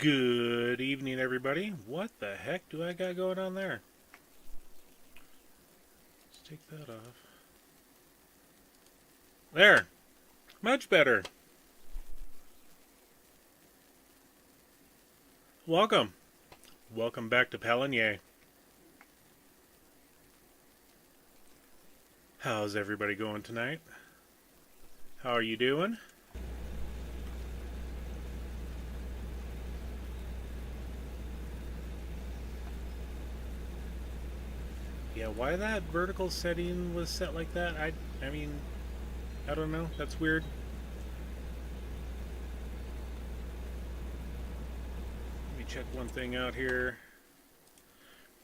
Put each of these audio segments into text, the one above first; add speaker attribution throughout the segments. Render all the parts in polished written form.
Speaker 1: Good evening, everybody. What the heck do I got going on there? Let's take that off. There. Much better. Welcome. Welcome back to Pallegney. How's everybody going tonight? How are you doing? Yeah, why that vertical setting was set like that, I mean, I don't know. That's weird. Let me check one thing out here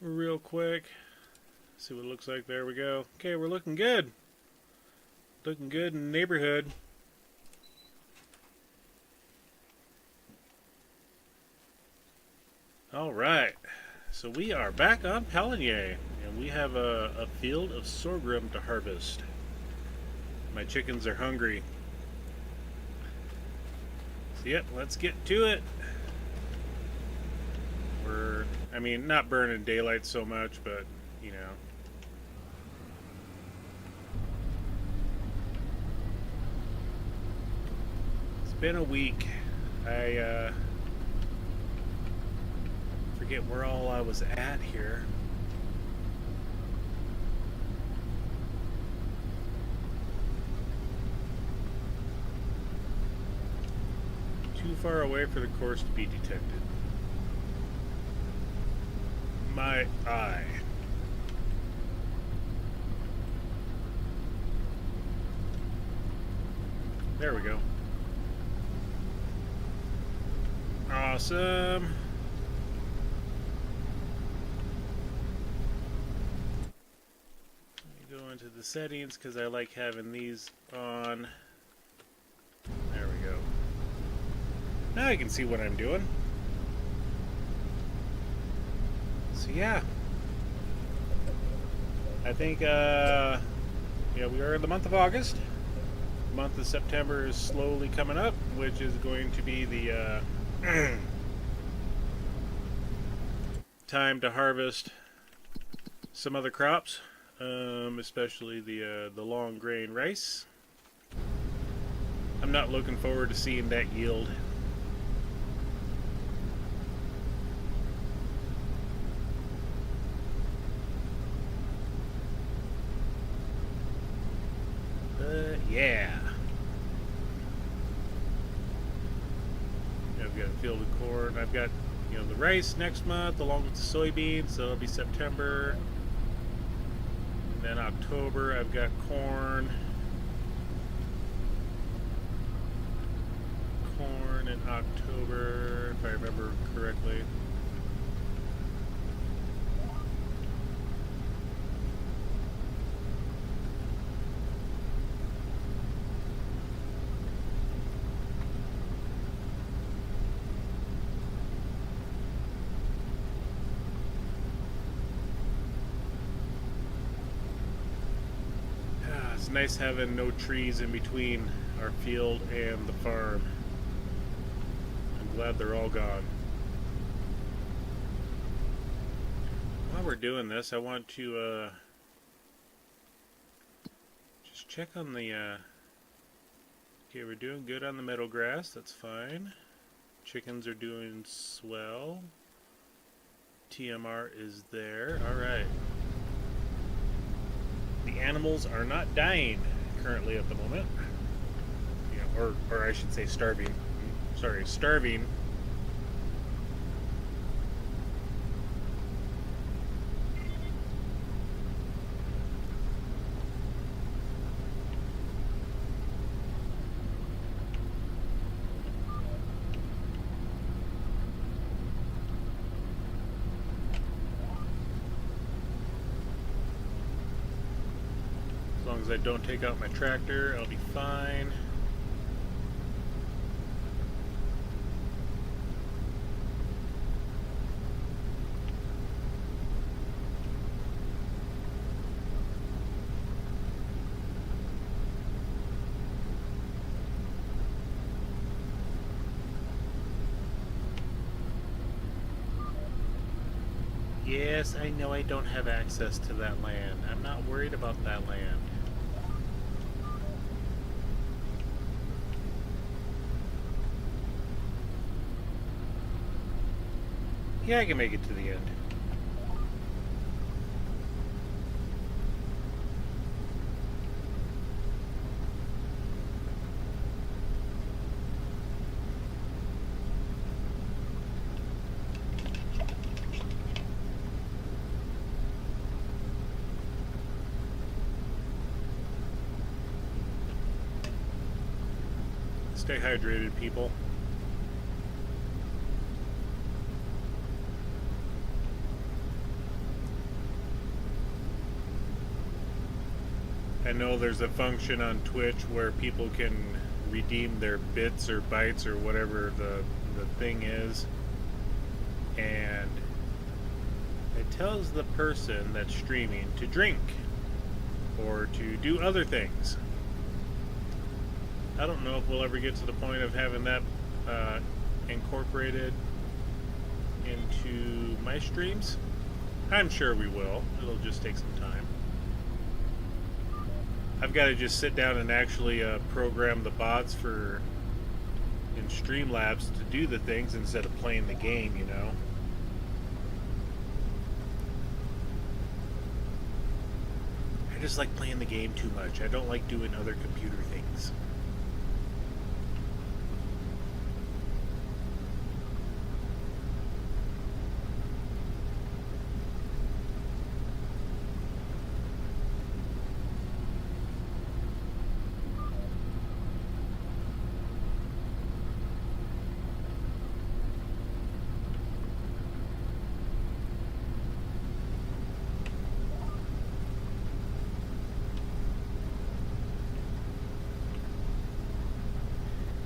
Speaker 1: real quick. See what it looks like. There we go. Okay, we're looking good. Looking good in the neighborhood. Alright. So we are back on Pallegney, and we have a field of sorghum to harvest. My chickens are hungry. So yep, let's get to it. I mean, not burning daylight so much, but, you know. It's been a week. I forget where all I was at here. Too far away for the course to be detected. My eye. There we go. Awesome. Let me go into the settings because I like having these on. There we go. Now I can see what I'm doing. So yeah. I think yeah, we are in the month of August. The month of September is slowly coming up, which is going to be the time to harvest some other crops, especially the long grain rice. I'm not looking forward to seeing that yield. Yeah. I've got a field of corn. I've got, you know, the rice next month along with the soybeans, so it'll be September. And then October I've got corn. Corn in October, if I remember correctly. It's nice having no trees in between our field and the farm. I'm glad they're all gone. While we're doing this, I want to just check on the okay, we're doing good on the meadow grass, that's fine. Chickens are doing swell. TMR is there. Alright. The animals are not dying currently at the moment. You know, or I should say starving. Sorry, starving. As long as I don't take out my tractor, I'll be fine. Yes, I know I don't have access to that land. I'm not worried about that land. Yeah, I can make it to the end. Stay hydrated, people. I know there's a function on Twitch where people can redeem their bits or bytes or whatever the thing is, and it tells the person that's streaming to drink or to do other things. I don't know if we'll ever get to the point of having that incorporated into my streams. I'm sure we will. It'll just take some time. I've got to just sit down and actually program the bots for in Streamlabs to do the things instead of playing the game, you know. I just like playing the game too much. I don't like doing other computer things.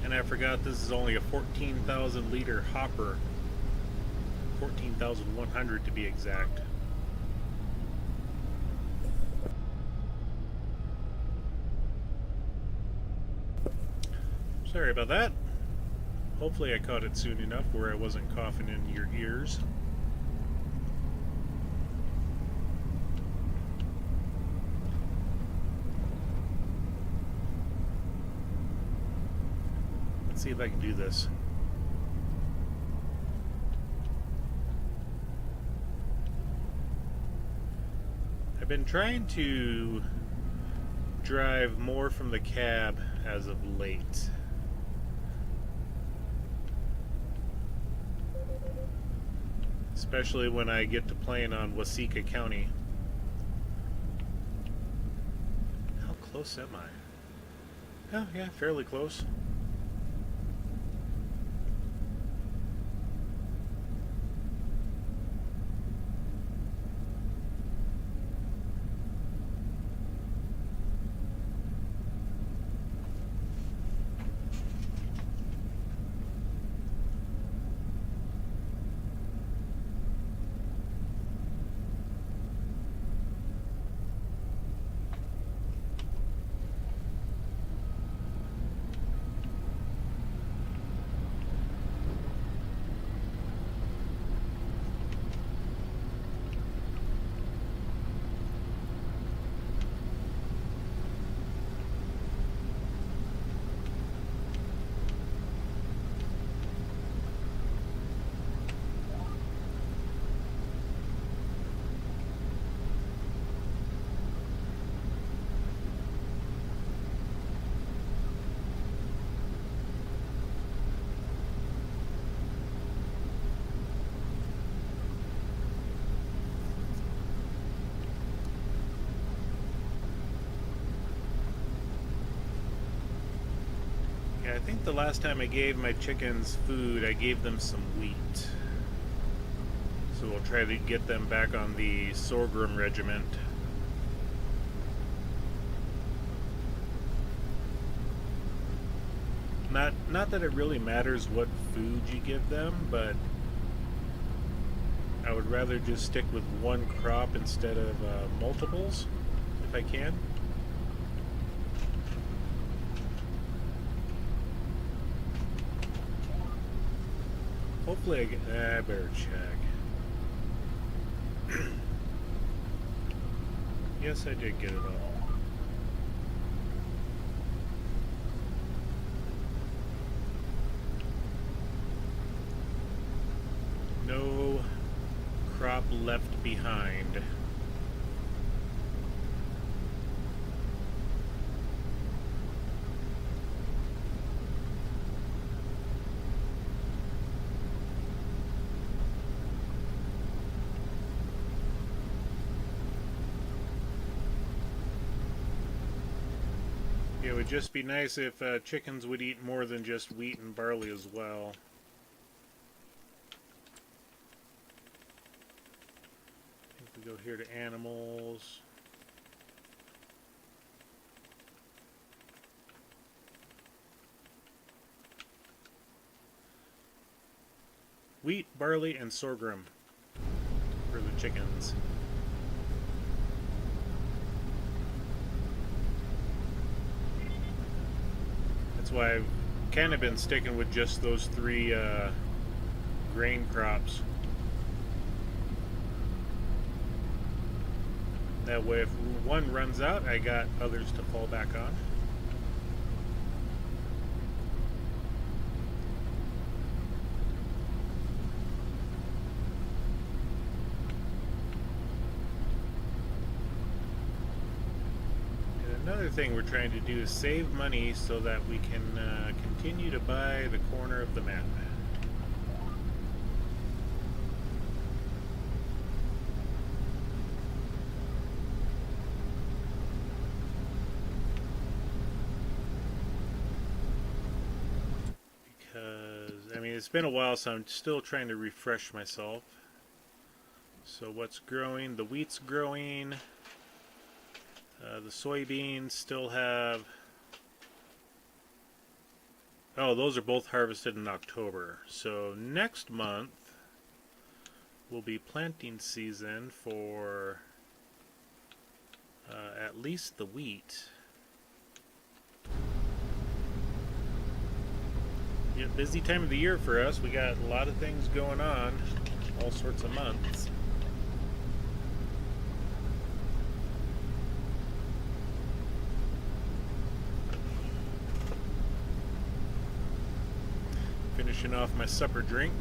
Speaker 1: And I forgot this is only a 14,000 liter hopper. 14,100 to be exact. Sorry about that. Hopefully I caught it soon enough where I wasn't coughing in your ears. See if I can do this. I've been trying to drive more from the cab as of late. Especially when I get to playing on Waseca County. How close am I? Oh yeah, fairly close. I think the last time I gave my chickens food, I gave them some wheat. So we'll try to get them back on the sorghum regiment. Not that it really matters what food you give them, but I would rather just stick with one crop instead of multiples, if I can. Hopefully I better check. Yes, I did get it all. No crop left behind. It would just be nice if chickens would eat more than just wheat and barley as well. If we go here to animals. Wheat, barley, and sorghum for the chickens. That's why I've kind of been sticking with just those three grain crops. That way if one runs out, I got others to fall back on. Another thing we're trying to do is save money so that we can continue to buy the corner of the map. Because, I mean, it's been a while, so I'm still trying to refresh myself. So what's growing? The wheat's growing. The soybeans still have... Oh, those are both harvested in October. So next month will be planting season for at least the wheat. Yeah, busy time of the year for us. We got a lot of things going on, all sorts of months. Finishing off my supper drink.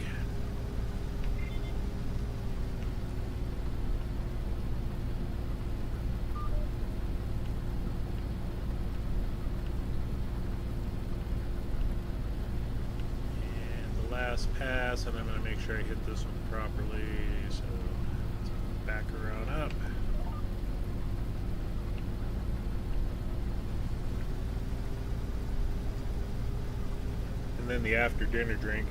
Speaker 1: And the last pass, and I'm going to make sure I hit this one properly. So let's back around up. And then the after dinner drink.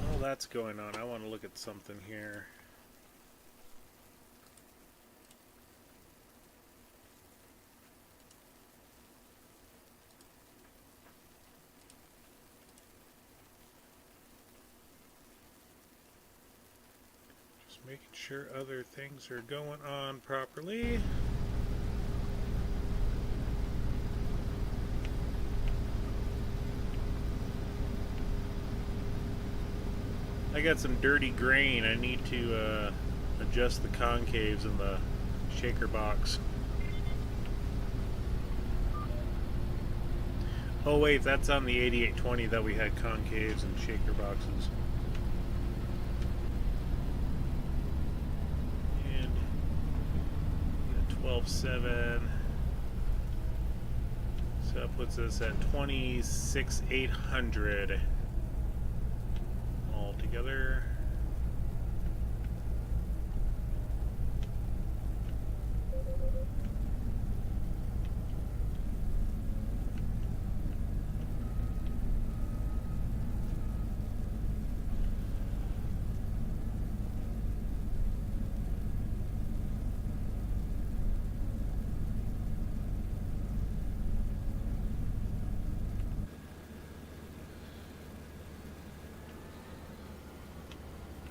Speaker 1: While that's going on, I want to look at something here. Making sure other things are going on properly. I got some dirty grain. I need to adjust the concaves in the shaker box. Oh wait, that's on the 8820 that we had concaves and shaker boxes. 12.7, so that puts us at 26,800 all together.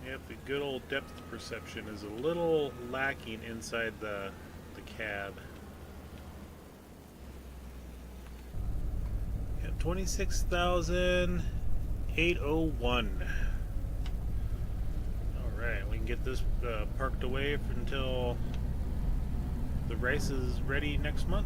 Speaker 1: Yep, the good old depth perception is a little lacking inside the cab. Yep, 26,801. Alright, we can get this parked away until the rice is ready next month.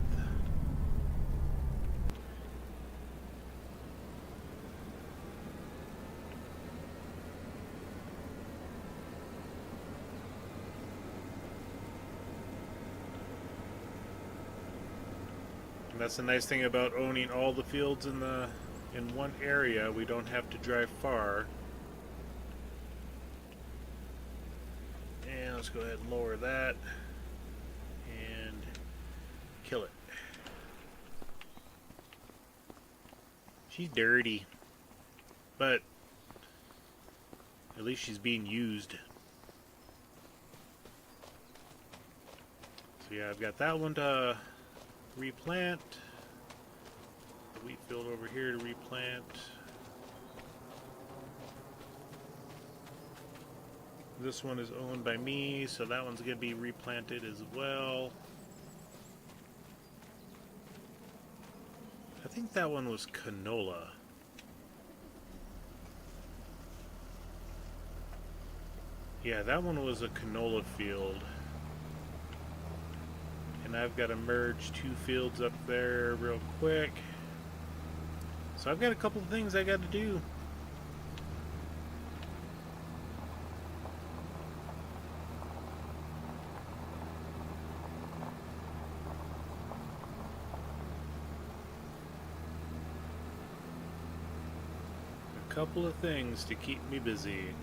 Speaker 1: And that's the nice thing about owning all the fields in one area. We don't have to drive far. And let's go ahead and lower that and kill it. She's dirty, but at least she's being used. So yeah, I've got that one to replant. The wheat field over here to replant. This one is owned by me, so that one's going to be replanted as well. I think that one was canola. Yeah, that one was a canola field. And I've got to merge two fields up there real quick. So I've got a couple of things I got to do. A couple of things to keep me busy.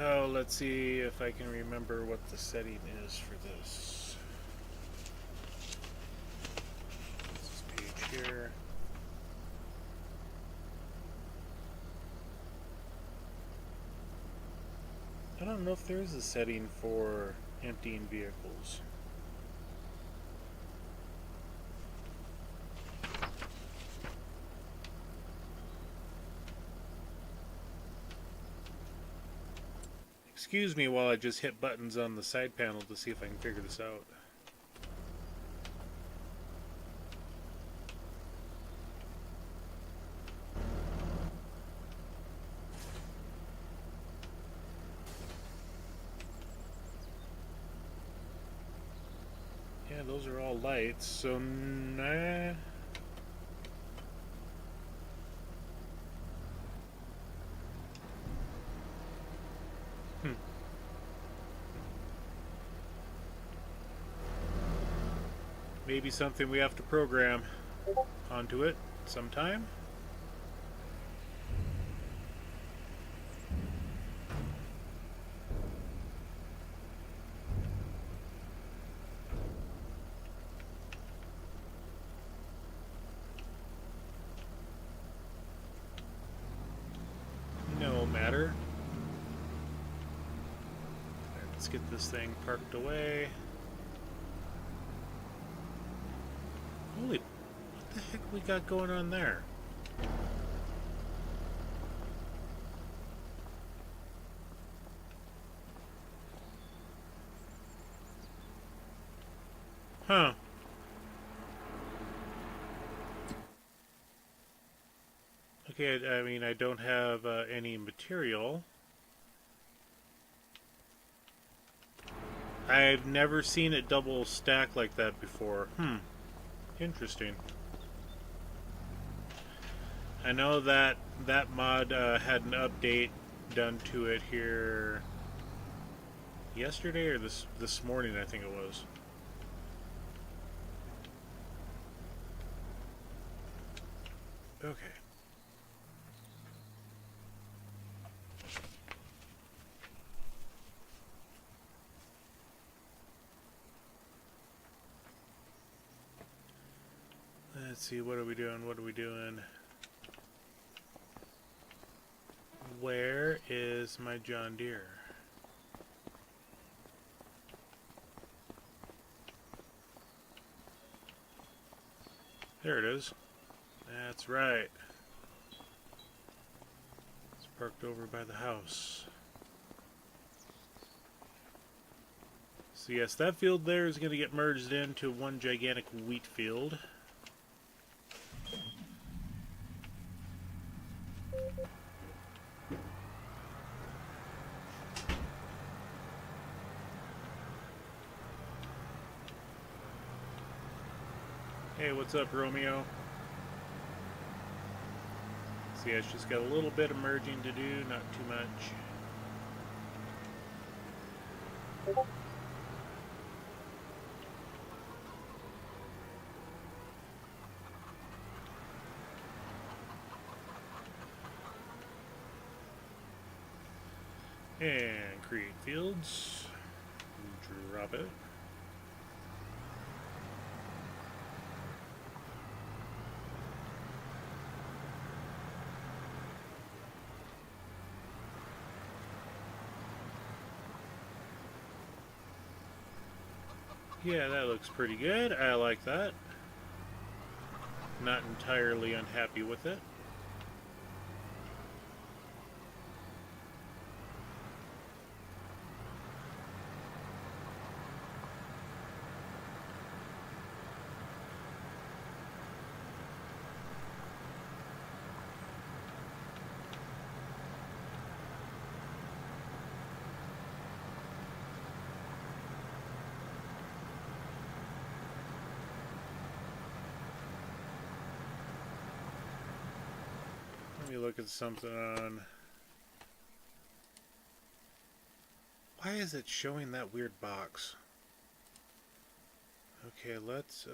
Speaker 1: Oh, let's see if I can remember what the setting is for this. This page here. I don't know if there is a setting for emptying vehicles. Excuse me while I just hit buttons on the side panel to see if I can figure this out. Yeah, those are all lights, so nah. Maybe something we have to program onto it sometime. No matter. Right, let's get this thing parked away. Holy, what the heck we got going on there? Huh. Okay, I mean, I don't have any material. I've never seen it double stack like that before. Interesting. I know that that mod had an update done to it here yesterday or this morning, I think it was. Okay. Let's see, what are we doing? What are we doing? Where is my John Deere? There it is. That's right. It's parked over by the house. So yes, that field there is going to get merged into one gigantic wheat field. Hey, what's up, Romeo? So yeah, it's just got a little bit of merging to do, not too much. And create fields. Drop it. Yeah, that looks pretty good. I like that. Not entirely unhappy with it. Let me look at something on... Why is it showing that weird box? Okay, let's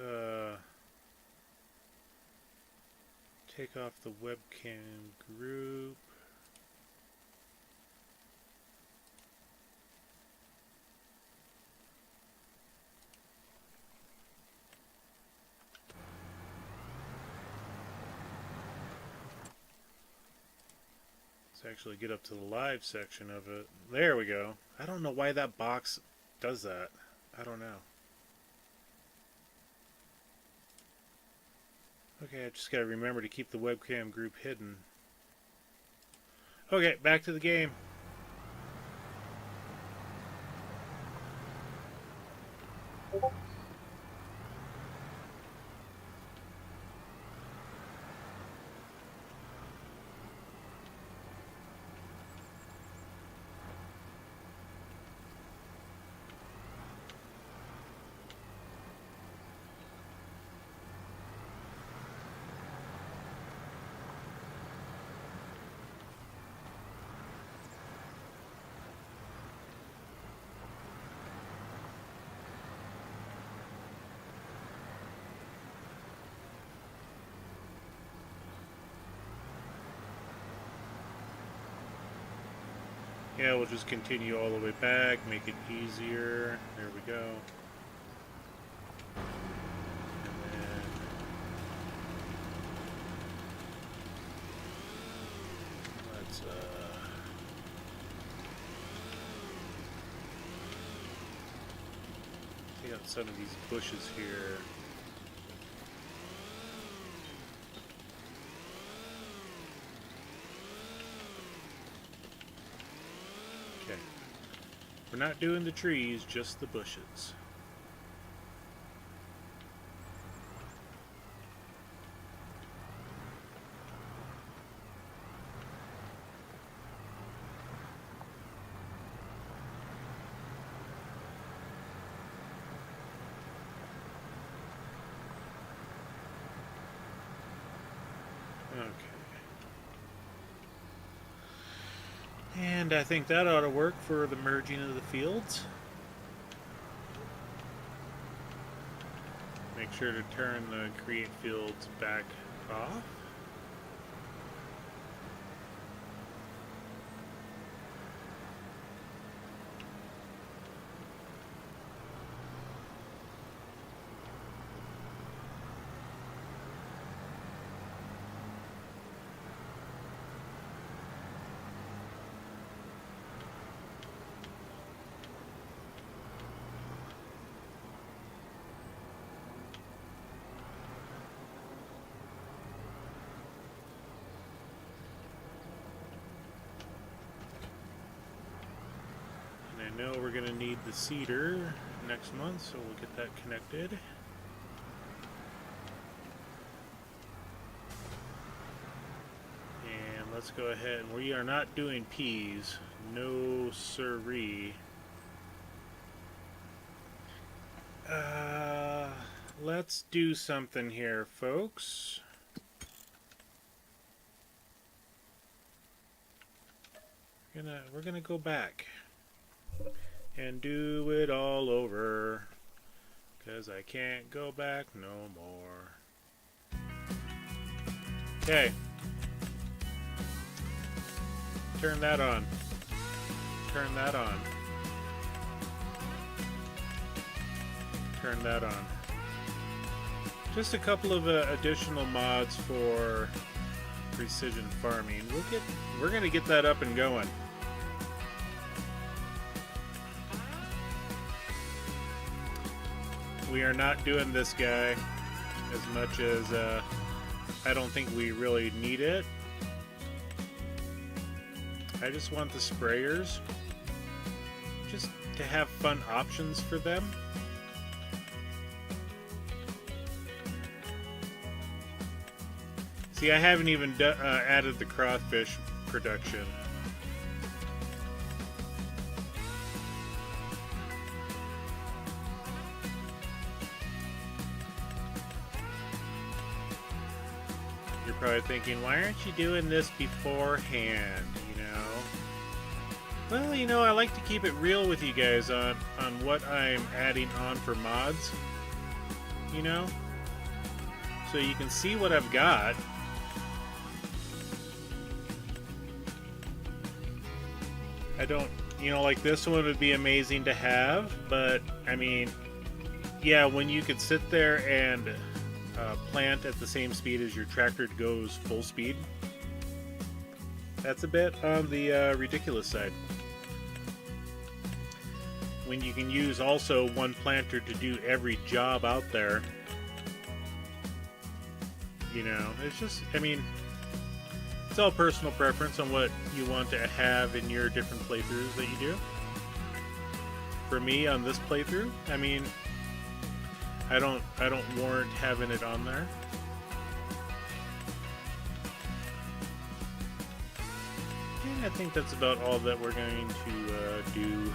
Speaker 1: take off the webcam group. Let's actually get up to the live section of it. There we go. I don't know why that box does that. I don't know. Okay, I just gotta remember to keep the webcam group hidden. Okay, back to the game. Yeah, we'll just continue all the way back, make it easier. There we go. And then let's take out some of these bushes here. Okay. We're not doing the trees, just the bushes. Okay. And I think that ought to work for the merging of the fields. Make sure to turn the create fields back off. I know we're going to need the cedar next month, so we'll get that connected. And let's go ahead. We are not doing peas. No siree. Let's do something here, folks. We're gonna go back and do it all over, 'cause I can't go back no more. Okay. Turn that on. Turn that on. Turn that on. Just a couple of additional mods for precision farming. We're gonna get that up and going. We are not doing this guy as much as I don't think we really need it. I just want the sprayers just to have fun options for them. See, I haven't even added the crawfish production. You're probably thinking, why aren't you doing this beforehand, you know? Well, you know, I like to keep it real with you guys on what I'm adding on for mods, you know? So you can see what I've got. I don't, you know, like this one would be amazing to have, but I mean, yeah, when you could sit there and plant at the same speed as your tractor goes full speed, that's a bit on the ridiculous side. When you can use also one planter to do every job out there, you know, it's just, I mean, it's all personal preference on what you want to have in your different playthroughs that you do. For me, on this playthrough, I mean, I don't warrant having it on there. And I think that's about all that we're going to do.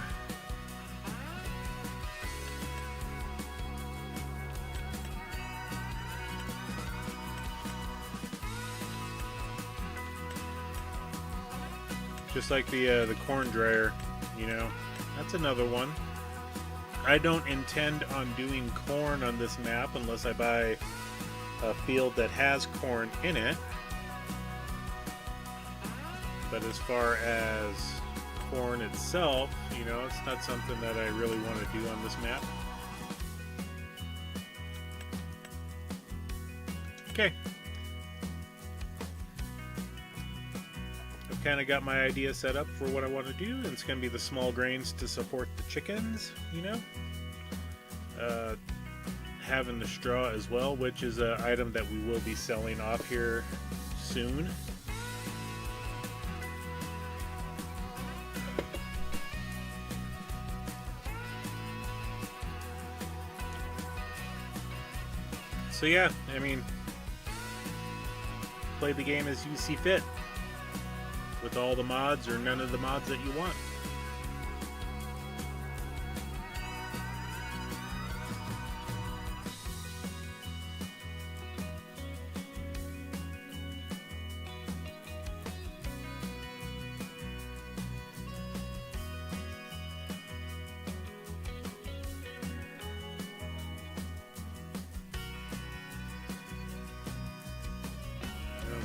Speaker 1: Just like the corn dryer, you know, that's another one. I don't intend on doing corn on this map unless I buy a field that has corn in it. But as far as corn itself, you know, it's not something that I really want to do on this map. Okay. I've kind of got my idea set up for what I want to do, and it's going to be the small grains to support the chickens, you know. Having the straw as well, which is an item that we will be selling off here soon. So yeah, I mean, play the game as you see fit, with all the mods or none of the mods that you want.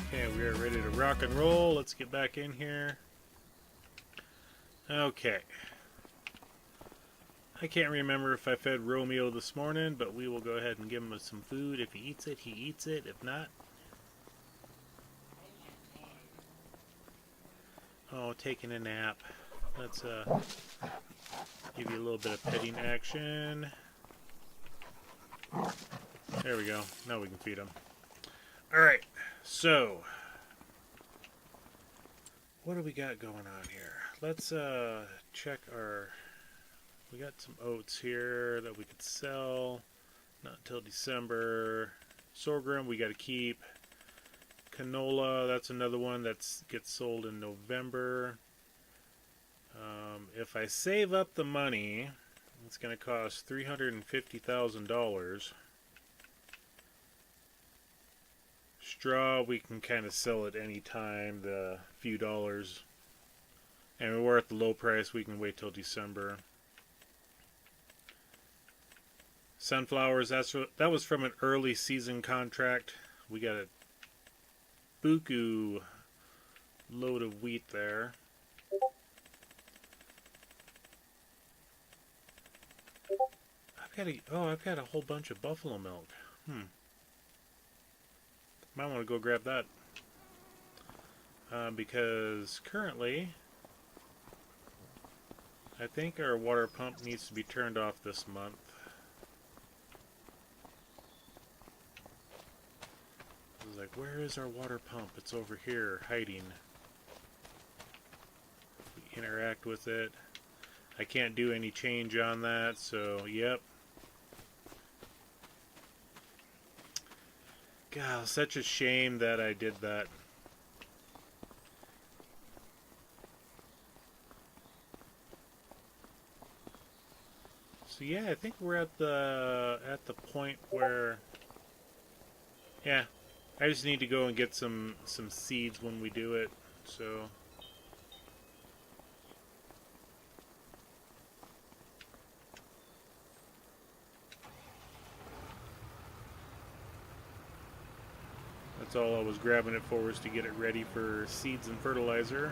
Speaker 1: Okay, we are ready to rock and roll. Let's get back in here. Okay. I can't remember if I fed Romeo this morning, but we will go ahead and give him some food. If he eats it, he eats it. If not... Oh, taking a nap. Let's give you a little bit of petting action. There we go. Now we can feed him. Alright, so... what do we got going on here? Let's check our we got some oats here that we could sell. Not until December. Sorghum we got to keep. Canola, that's another one that gets sold in November. If I save up the money, it's going to cost $350,000. Straw, we can kind of sell at any time, the few dollars. And we're at the low price, we can wait till December. Sunflowers, that was from an early season contract. We got a buku load of wheat there. I've got a whole bunch of buffalo milk. Might want to go grab that. Because currently, I think our water pump needs to be turned off this month. I was like, where is our water pump? It's over here, hiding. We interact with it. I can't do any change on that, so yep. God, such a shame that I did that. So yeah, I think we're at the point where, yeah, I just need to go and get some seeds when we do it. So that's all I was grabbing it for, was to get it ready for seeds and fertilizer.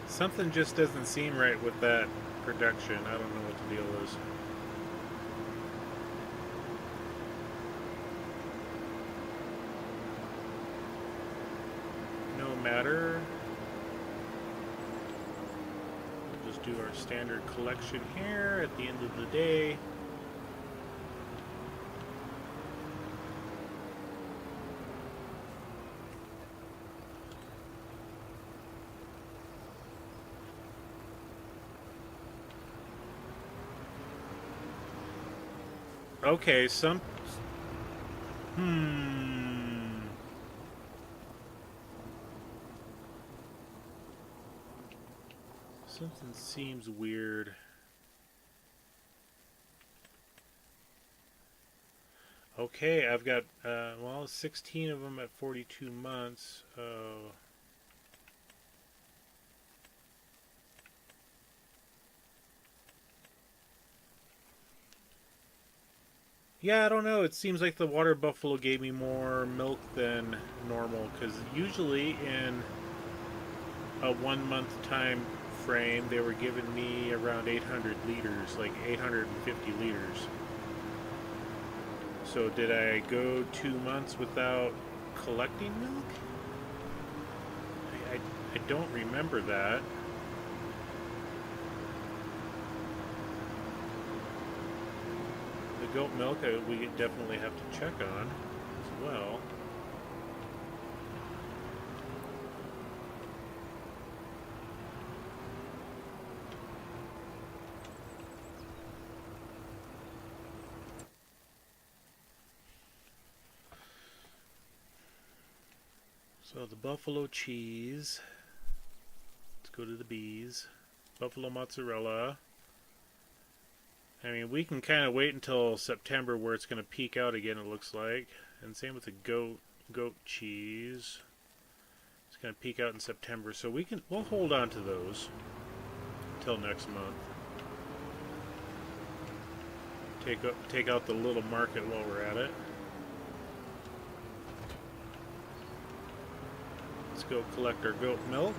Speaker 1: Something just doesn't seem right with that production. I don't know what the deal is. No matter. We'll just do our standard collection here at the end of the day. Okay, something seems weird. Okay, I've got, well, 16 of them at 42 months. Yeah, I don't know. It seems like the water buffalo gave me more milk than normal, because usually in a 1 month time frame they were giving me around 800 liters, like 850 liters. So did I go 2 months without collecting milk? I don't remember that. The goat milk we definitely have to check on as well. So the buffalo cheese, let's go to the bees. Buffalo mozzarella. I mean, we can kind of wait until September where it's going to peak out again, it looks like. And same with the goat cheese. It's going to peak out in September, so we'll hold on to those until next month. Take out the little market while we're at it. Let's go collect our goat milk.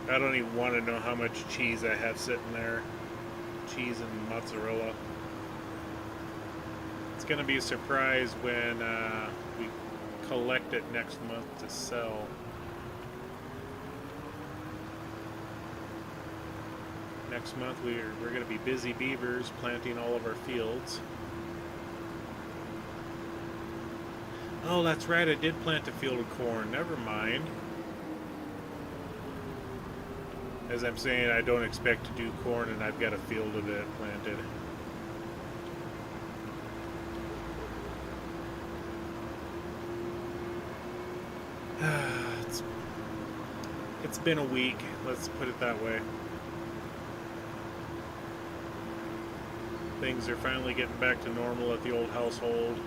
Speaker 1: I don't even want to know how much cheese I have sitting there. Cheese and mozzarella. It's going to be a surprise when we collect it next month to sell. Next month we're going to be busy beavers planting all of our fields. Oh, that's right, I did plant a field of corn. Never mind. As I'm saying, I don't expect to do corn, and I've got a field of it planted. It's been a week, let's put it that way. Things are finally getting back to normal at the old household.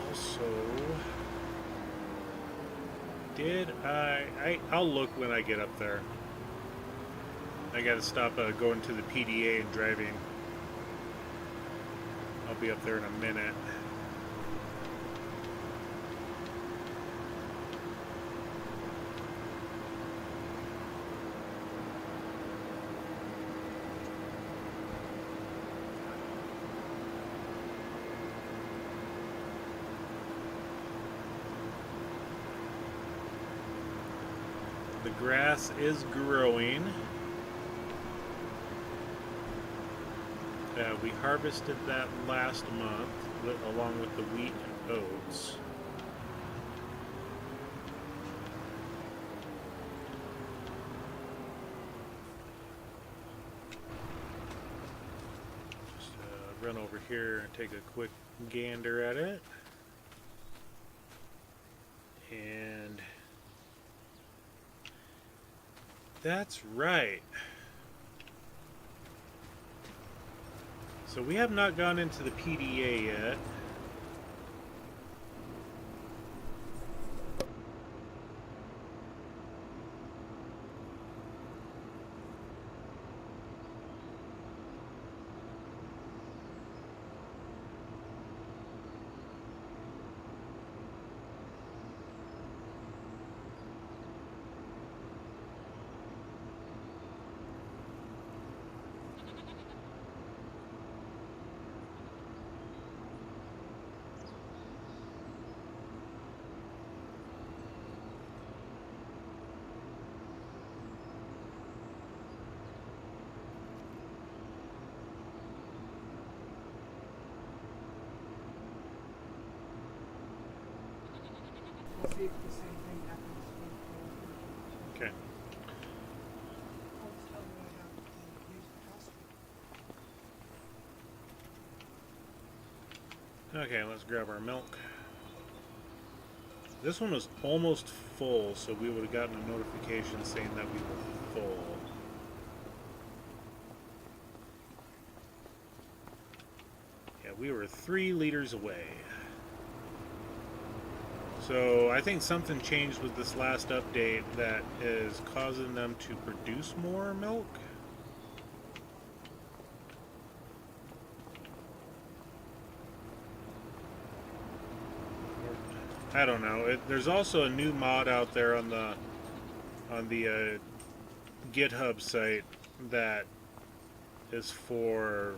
Speaker 1: Also, did I'll look when I get up there. I gotta stop going to the PDA and driving. I'll be up there in a minute. The grass is growing. We harvested that last month along with the wheat and oats. Just run over here and take a quick gander at it. And that's right. So we have not gone into the PDA yet.
Speaker 2: We'll see if the same thing happens with
Speaker 1: Okay.
Speaker 2: I'll just tell you what I have to use the cost.
Speaker 1: Okay, let's grab our milk. This one was almost full, so we would have gotten a notification saying that we were full. Yeah, we were 3 liters away. So I think something changed with this last update that is causing them to produce more milk. I don't know. There's also a new mod out there on the GitHub site that is for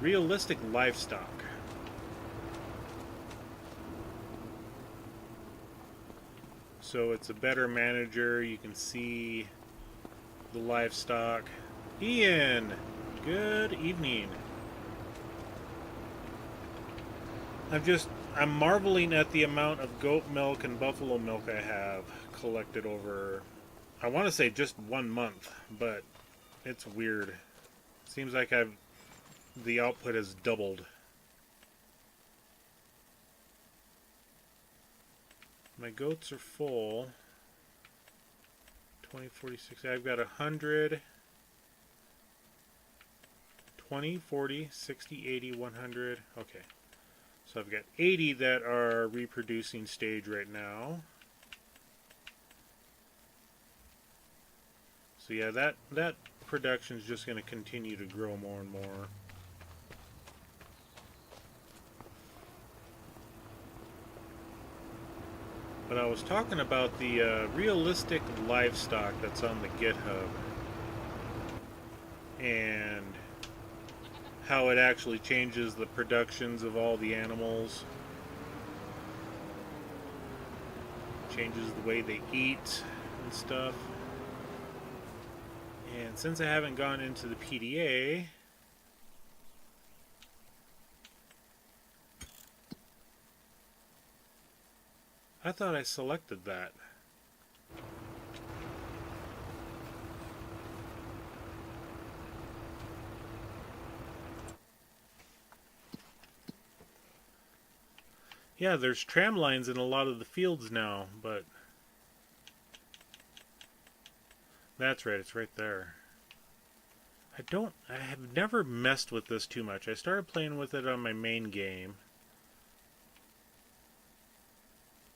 Speaker 1: realistic livestock. So it's a better manager. You can see the livestock. Ian, good evening. I'm marveling at the amount of goat milk and buffalo milk I have collected over, I want to say just 1 month, but it's weird. Seems like the output has doubled. My goats are full. 20, 46. I've got 100, 20, 40, 60, 80, 100. Okay. So I've got 80 that are reproducing stage right now. So yeah, that production is just going to continue to grow more and more. But I was talking about the realistic livestock that's on the GitHub and how it actually changes the productions of all the animals, changes the way they eat and stuff. And since I haven't gone into the PDA, I thought I selected that. Yeah, there's tram lines in a lot of the fields now, but that's right, it's right there. I have never messed with this too much. I started playing with it on my main game,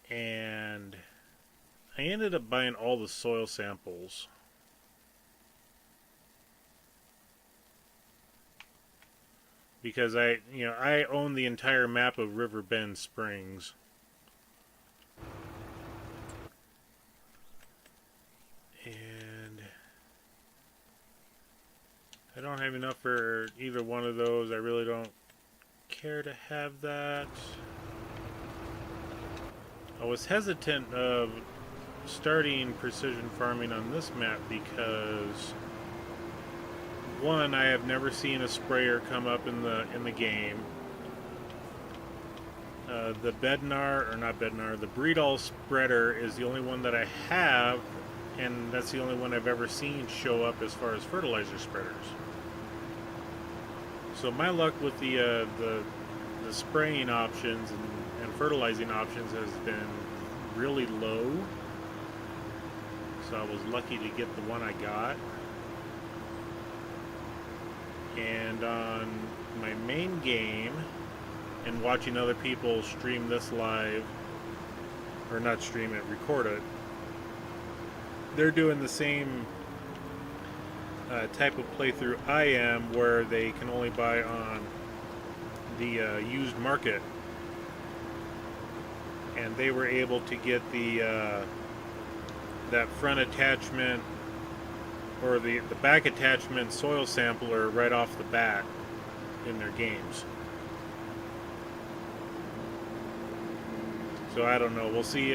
Speaker 1: and I ended up buying all the soil samples. Because I own the entire map of River Bend Springs. And I don't have enough for either one of those. I really don't care to have that. I was hesitant of starting precision farming on this map because one, I have never seen a sprayer come up in the game. The Bednar, or not Bednar, the Breedall spreader is the only one that I have, and that's the only one I've ever seen show up as far as fertilizer spreaders. So my luck with the spraying options and fertilizing options has been really low. So I was lucky to get the one I got. And on my main game, and watching other people stream this live, or not stream it, record it, they're doing the same type of playthrough I am, where they can only buy on the used market, and they were able to get the that front attachment or the back attachment soil sampler right off the bat in their games. So I don't know. We'll see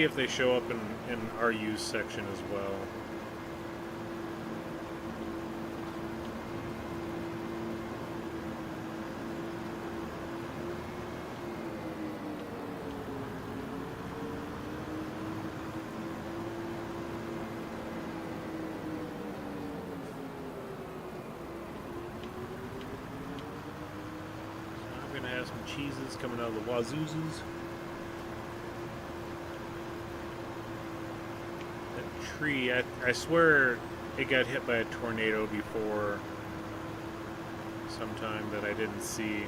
Speaker 1: if they show up in our use section as well. I'm gonna have some cheeses coming out of the wazoozes. Tree, I swear it got hit by a tornado before sometime that I didn't see.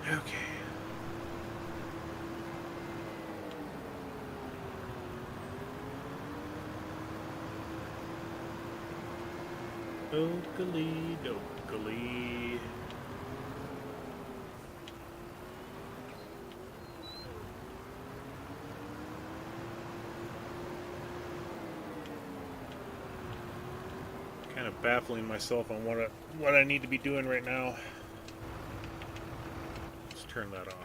Speaker 1: Okay. Dokely, dokely. Kind of baffling myself on what I need to be doing right now. Let's turn that off.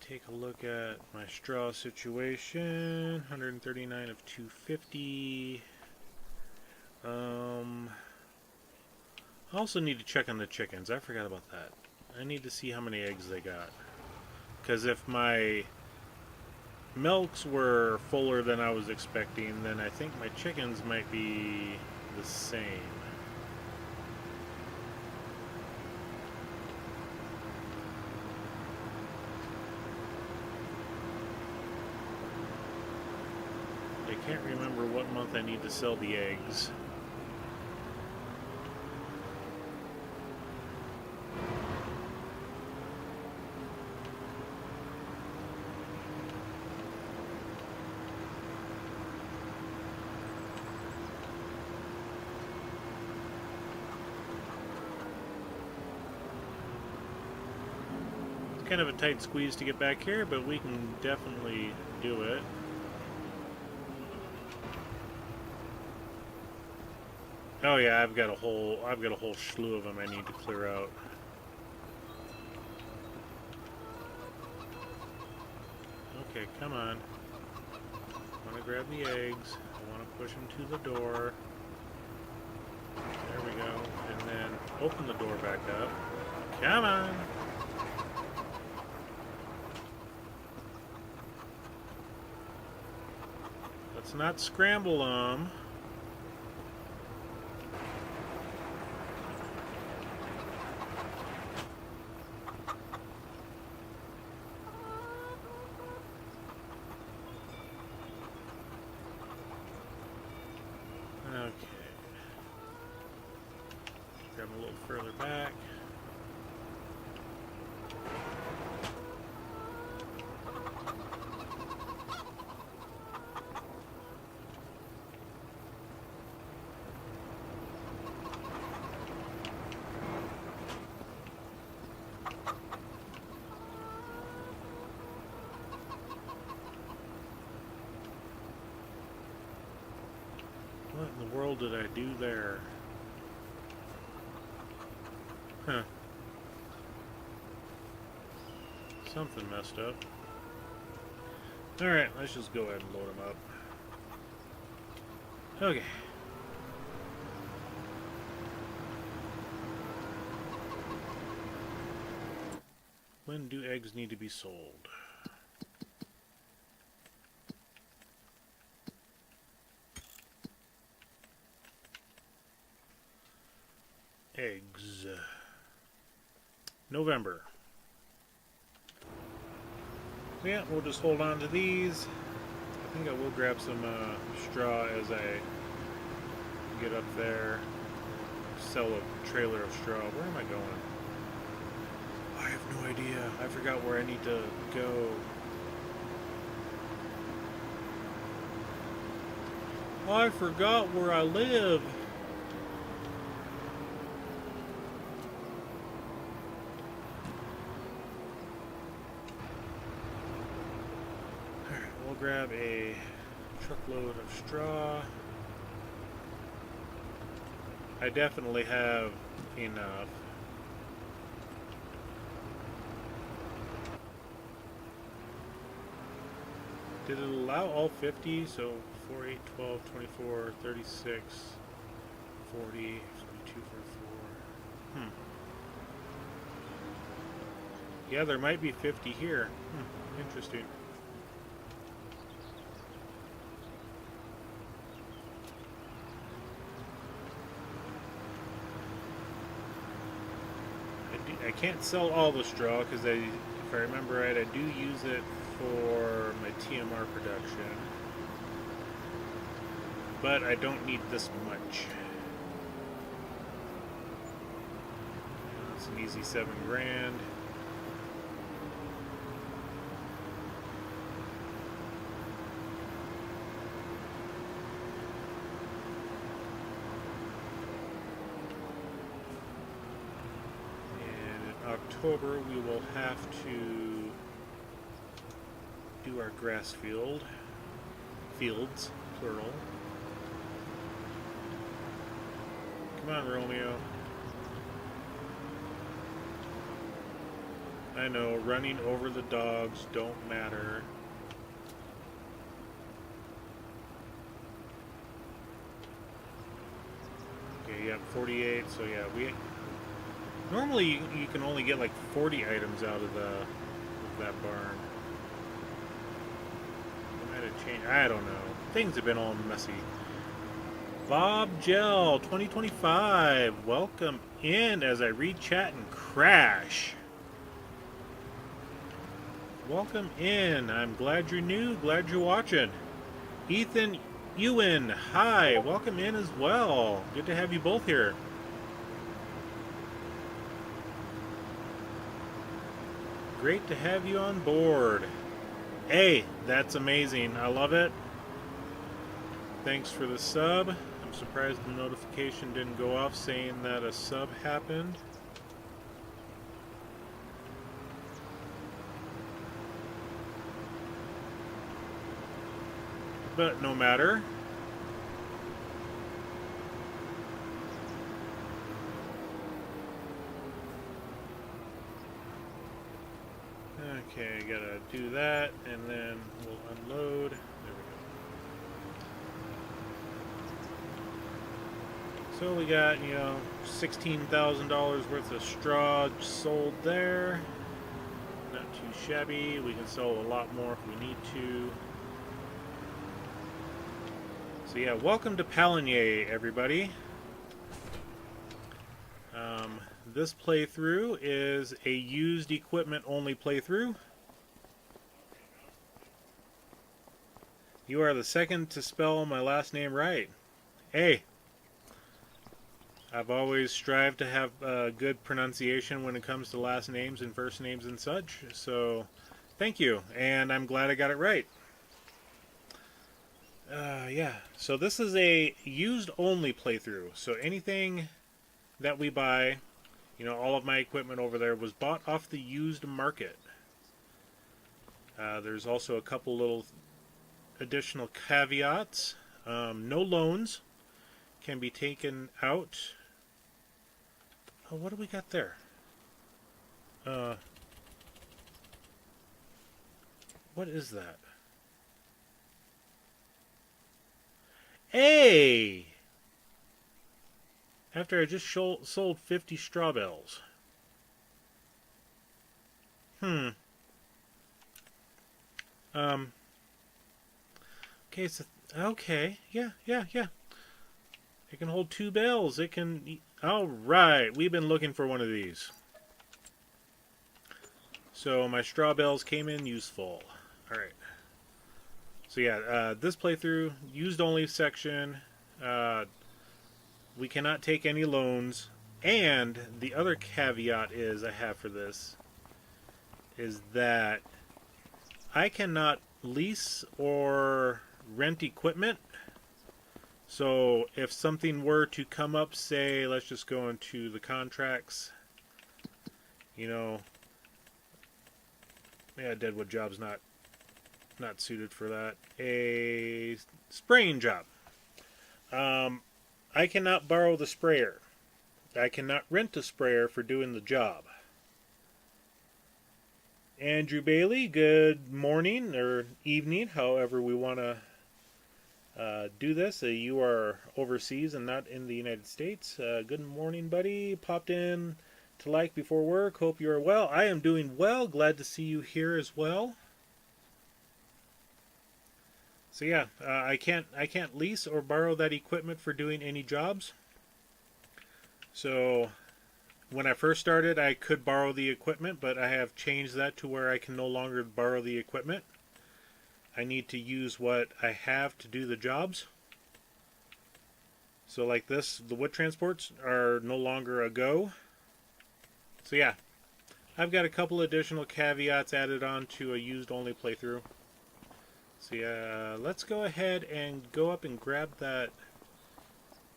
Speaker 1: Take a look at my straw situation. 139 of 250. I also need to check on the chickens. I forgot about that. I need to see how many eggs they got. Because if my milks were fuller than I was expecting, then I think my chickens might be the same. I can't remember what month I need to sell the eggs. Kind of a tight squeeze to get back here, but we can definitely do it. Oh yeah, I've got a whole slew of them I need to clear out. Okay, come on. I want to grab the eggs. I want to push them to the door. There we go. And then open the door back up. Come on! Let's not scramble them. Okay. Grab a little further back. What in the world did I do there? Huh. Something messed up. Alright, let's just go ahead and load them up. Okay. When do eggs need to be sold? Eggs. November. So yeah, we'll just hold on to these. I think I will grab some straw as I get up there. Sell a trailer of straw. Where am I going? I have no idea. I forgot where I need to go. I forgot where I live. Alright, we'll grab a truckload of straw. I definitely have enough. Did it allow all 50? So 4, 8, 12, 24, 36, 40, 42, 44. Yeah, there might be 50 here. Interesting. I can't sell all the straw because if I remember right, I do use it for my TMR production, but I don't need this much. It's an easy 7 grand. October we will have to do our grass fields, plural. Come on, Romeo. I know, running over the dogs don't matter. Okay, you have 48, so yeah, normally you can only get like 40 items out of that barn. It might have changed. I don't know. Things have been all messy. Bob Gel 2025. Welcome in as I read chat and crash. Welcome in. I'm glad you're new. Glad you're watching. Ethan Ewan. Hi. Welcome in as well. Good to have you both here. Great to have you on board. Hey, that's amazing. I love it. Thanks for the sub. I'm surprised the notification didn't go off saying that a sub happened. but no matter. Okay, gotta do that, and then we'll unload. There we go. So we got, you know, $16,000 worth of straw sold there. Not too shabby. We can sell a lot more if we need to. So yeah, welcome to Pallegney, everybody. This playthrough is a used equipment only playthrough. You are the second to spell my last name right. Hey, I've always strived to have good pronunciation when it comes to last names and first names and such, so thank you, and I'm glad I got it right. Yeah, so this is a used only playthrough, so anything that we buy, you know, all of my equipment over there was bought off the used market. There's also a couple little additional caveats. No loans can be taken out. Oh, what do we got there? What is that? Hey! After I just sold 50 straw bales. Okay, so, okay, yeah. It can hold 2 bales. It can, alright, we've been looking for one of these. So my straw bales came in useful. Alright. So yeah, this playthrough, used only section, we cannot take any loans, and the other caveat I have for this is that I cannot lease or rent equipment. So if something were to come up, say, let's just go into the contracts, you know, yeah, Deadwood job's not suited for that. A spraying job. I cannot borrow the sprayer. I cannot rent a sprayer for doing the job. Andrew Bailey, good morning or evening, however we want to do this. You are overseas and not in the United States. Good morning, buddy. Popped in to like before work. Hope you are well. I am doing well. Glad to see you here as well. So yeah, I can't lease or borrow that equipment for doing any jobs. So when I first started, I could borrow the equipment, but I have changed that to where I can no longer borrow the equipment. I need to use what I have to do the jobs. So like this, the wood transports are no longer a go. So yeah, I've got a couple additional caveats added on to a used only playthrough. So yeah, let's go ahead and go up and grab that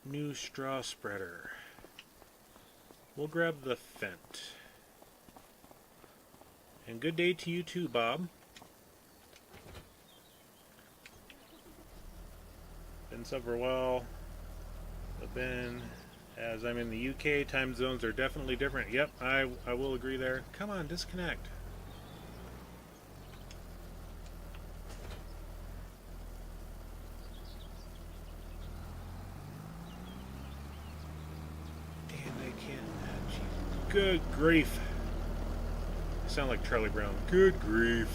Speaker 1: new straw spreader. We'll grab the Fent. And good day to you too, Bob. Been super well. I've been, as I'm in the UK, time zones are definitely different. Yep, I will agree there. Come on, disconnect. Good grief. I sound like Charlie Brown. Good grief.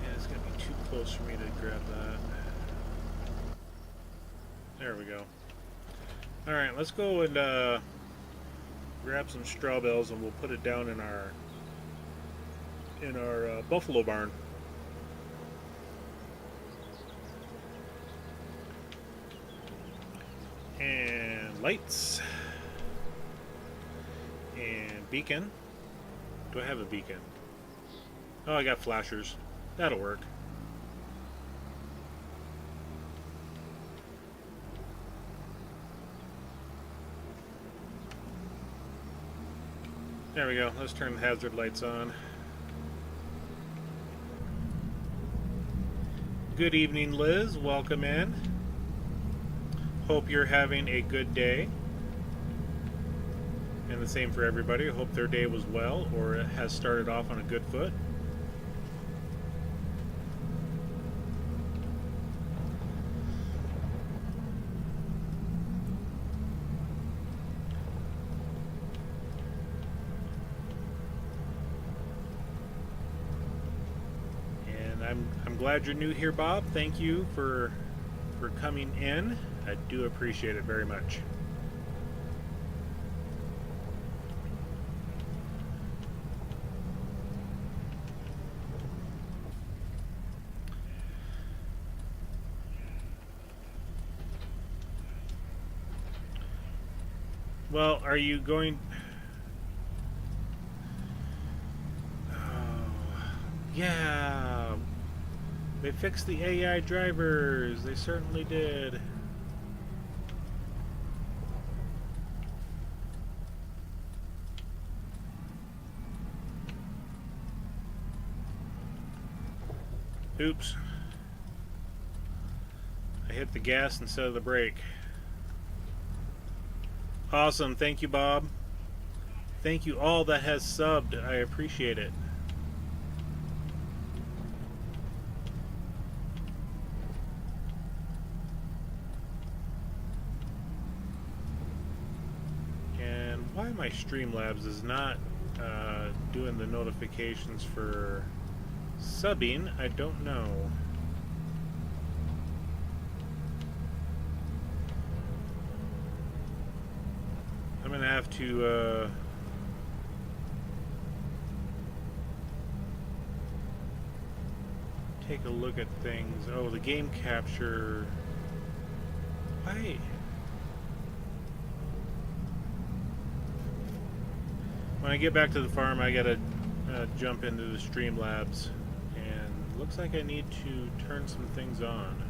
Speaker 1: Yeah, it's going to be too close for me to grab that. There we go. Alright, let's go and grab some straw bales and we'll put it down in our buffalo barn. And lights. And beacon. Do I have a beacon? Oh, I got flashers. That'll work. There we go. Let's turn the hazard lights on. Good evening, Liz. Welcome in. Hope you're having a good day. And the same for everybody. I hope their day was well or has started off on a good foot. And I'm glad you're new here, Bob. Thank you for coming in. I do appreciate it very much. Well, are you going... Oh, yeah. They fixed the AI drivers. They certainly did. Oops. I hit the gas instead of the brake. Awesome. Thank you, Bob. Thank you all that has subbed. I appreciate it. And why my Streamlabs is not doing the notifications for subbing, I don't know. I'm gonna have to take a look at things. Oh, the game capture. Why? When I get back to the farm, I gotta jump into the Streamlabs, and looks like I need to turn some things on.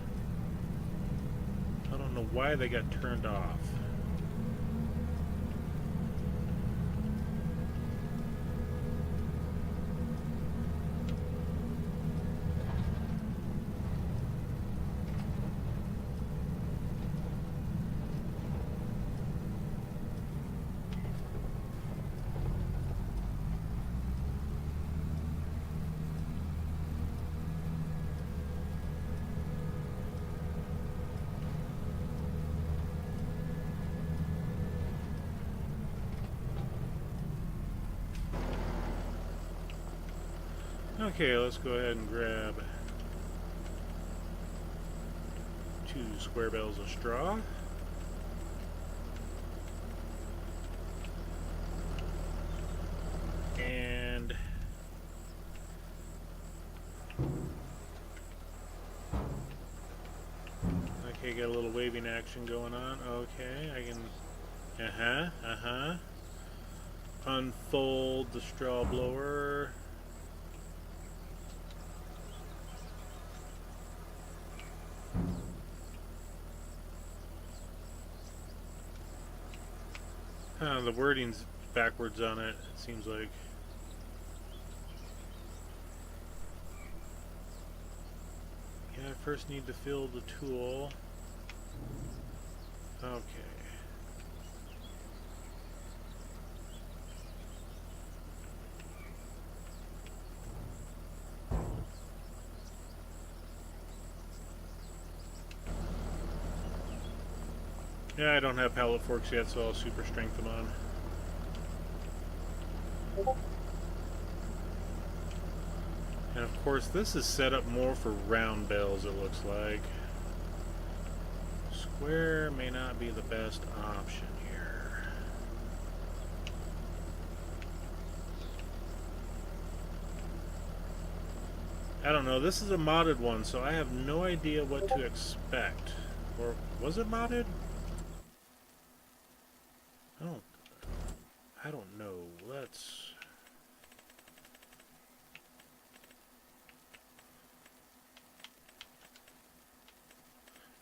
Speaker 1: I don't know why they got turned off. Okay, let's go ahead and grab 2 square bales of straw. And okay, got a little waving action going on. Okay, I can unfold the straw blower. The wording's backwards on it, it seems like. Yeah, I first need to fill the tool. Okay. Yeah, I don't have pallet forks yet, so I'll super strength them on. And of course, this is set up more for round bales, it looks like. Square may not be the best option here. I don't know, this is a modded one, so I have no idea what to expect. Or was it modded? I don't know. Let's...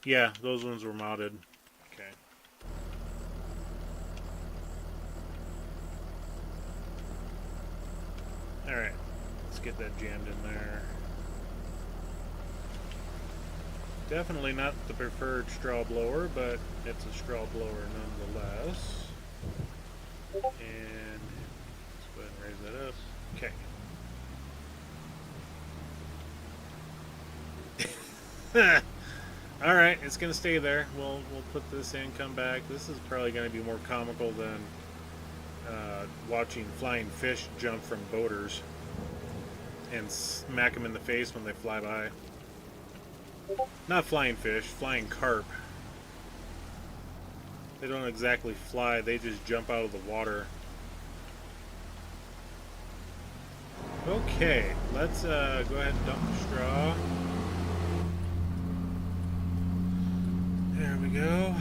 Speaker 1: Yeah, those ones were modded. Okay. let's get that jammed in there. Definitely not the preferred straw blower, but it's a straw blower nonetheless. And let's go ahead and raise that up. Okay. Alright, it's going to stay there. We'll put this in, come back. This is probably going to be more comical than watching flying fish jump from boaters and smack them in the face when they fly by. Not flying fish, flying carp. They don't exactly fly, they just jump out of the water. Okay, let's go ahead and dump the straw. There we go.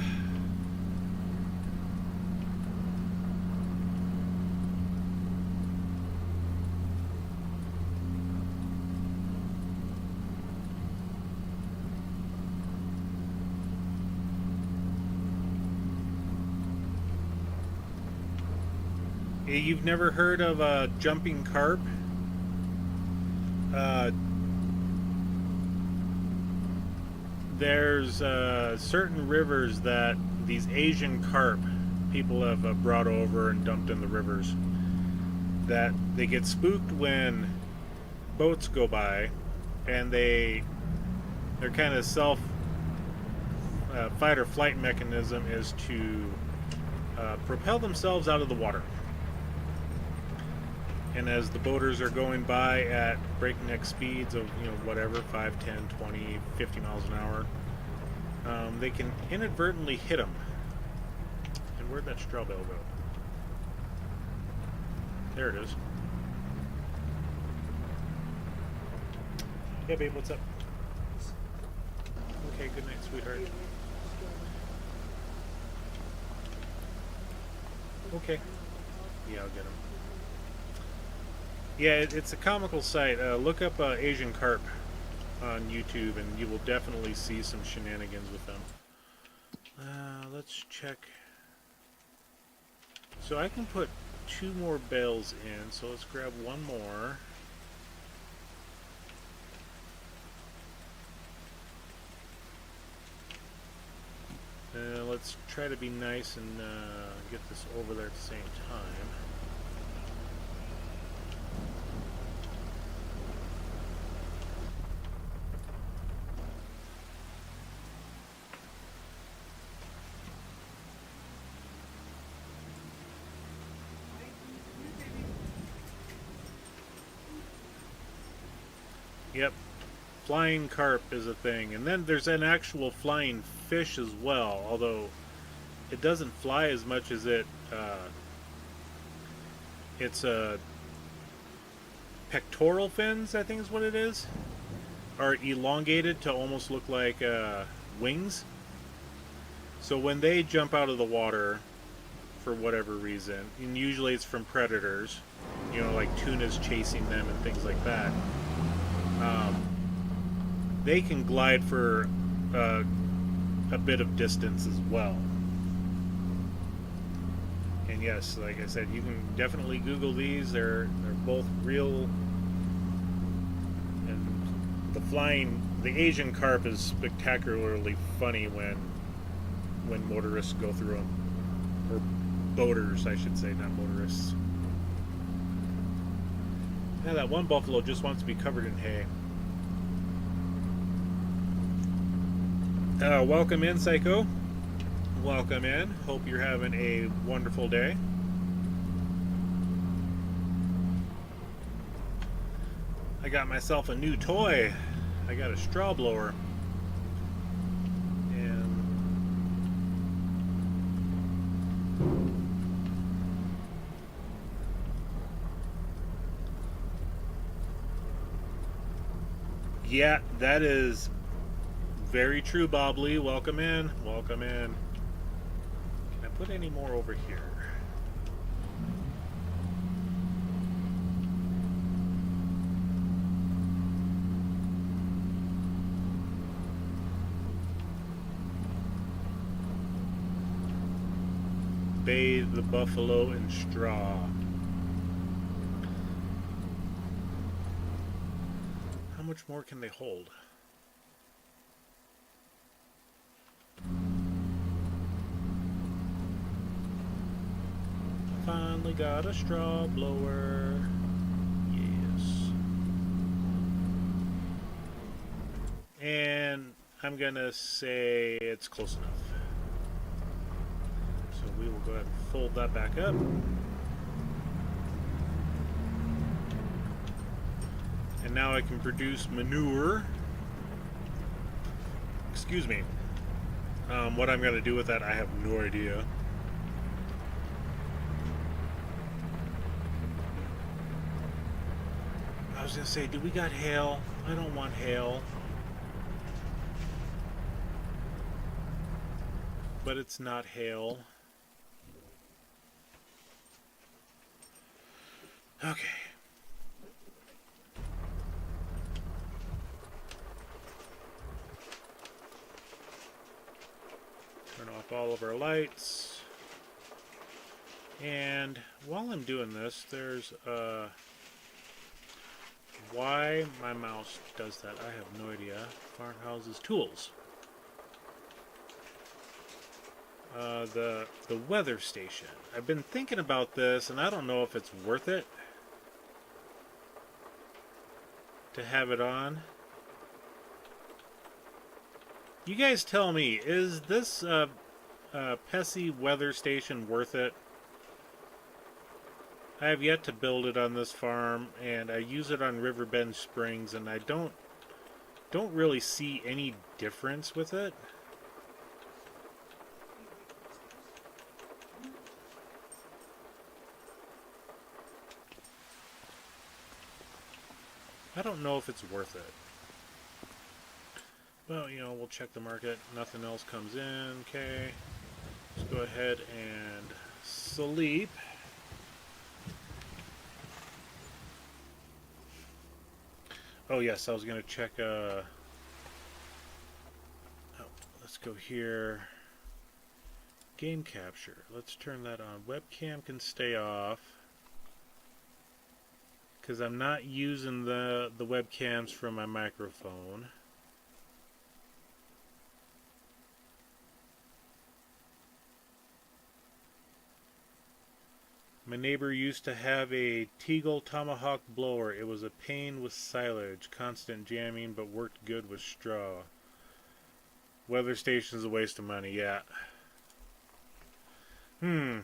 Speaker 1: You've never heard of a jumping carp? There's certain rivers that these Asian carp people have brought over and dumped in the rivers, that they get spooked when boats go by, and their kind of self fight or flight mechanism is to propel themselves out of the water. And as the boaters are going by at breakneck speeds of, whatever, 5, 10, 20, 50 miles an hour, they can inadvertently hit them. And where'd that straw bale go? There it is. Yeah, babe, what's up? Okay, good night, sweetheart. Okay. Yeah, I'll get him. Yeah, it's a comical sight. Look up Asian carp on YouTube, and you will definitely see some shenanigans with them. Let's check. So I can put 2 more bales in, so let's grab one more. Let's try to be nice and get this over there at the same time. Yep, flying carp is a thing, and then there's an actual flying fish as well, although it doesn't fly as much as it's pectoral fins, I think is what it is, are elongated to almost look like wings. So when they jump out of the water for whatever reason, and usually it's from predators, like tunas chasing them and things like that, they can glide for a bit of distance as well. And yes, like I said, you can definitely Google these. They're both real. And the Asian carp is spectacularly funny when motorists go through them, or boaters, I should say, not motorists. Yeah, that one buffalo just wants to be covered in hay. Welcome in, Psycho. Welcome in. Hope you're having a wonderful day. I got myself a new toy. I got a straw blower. And yeah, that is very true, Bob Lee. Welcome in. Welcome in. Can I put any more over here? Bathe the buffalo in straw. much more can they hold? Finally got a straw blower. Yes. And I'm gonna say it's close enough. So we will go ahead and fold that back up. And now I can produce manure. Excuse me. What I'm gonna do with that, I have no idea. I was gonna say, do we got hail? I don't want hail. But it's not hail. Okay. Turn off all of our lights. And while I'm doing this, there's why my mouse does that, I have no idea. Farmhouses, tools. The weather station. I've been thinking about this, and I don't know if it's worth it to have it on. You guys tell me, is this Pessy weather station worth it? I have yet to build it on this farm, and I use it on Riverbend Springs, and I don't really see any difference with it. I don't know if it's worth it. Well, you know, we'll check the market. Nothing else comes in. Okay. Let's go ahead and sleep. Oh, yes, I was going to check. Oh, let's go here. Game capture. Let's turn that on. Webcam can stay off, because I'm not using the webcams from my microphone. My neighbor used to have a Teagle Tomahawk blower. It was a pain with silage, constant jamming, but worked good with straw. Weather station's a waste of money, yeah. The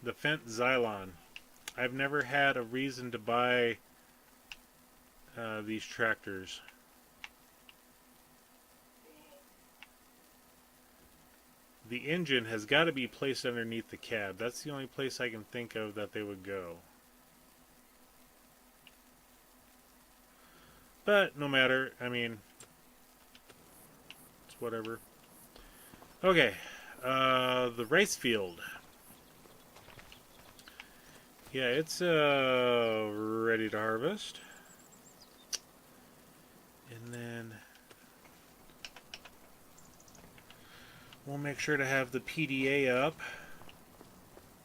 Speaker 1: Fendt Xylon. I've never had a reason to buy these tractors. The engine has got to be placed underneath the cab. That's the only place I can think of that they would go. But no matter, I mean, it's whatever. Okay, the rice field. Yeah, it's ready to harvest. And then we'll make sure to have the PDA up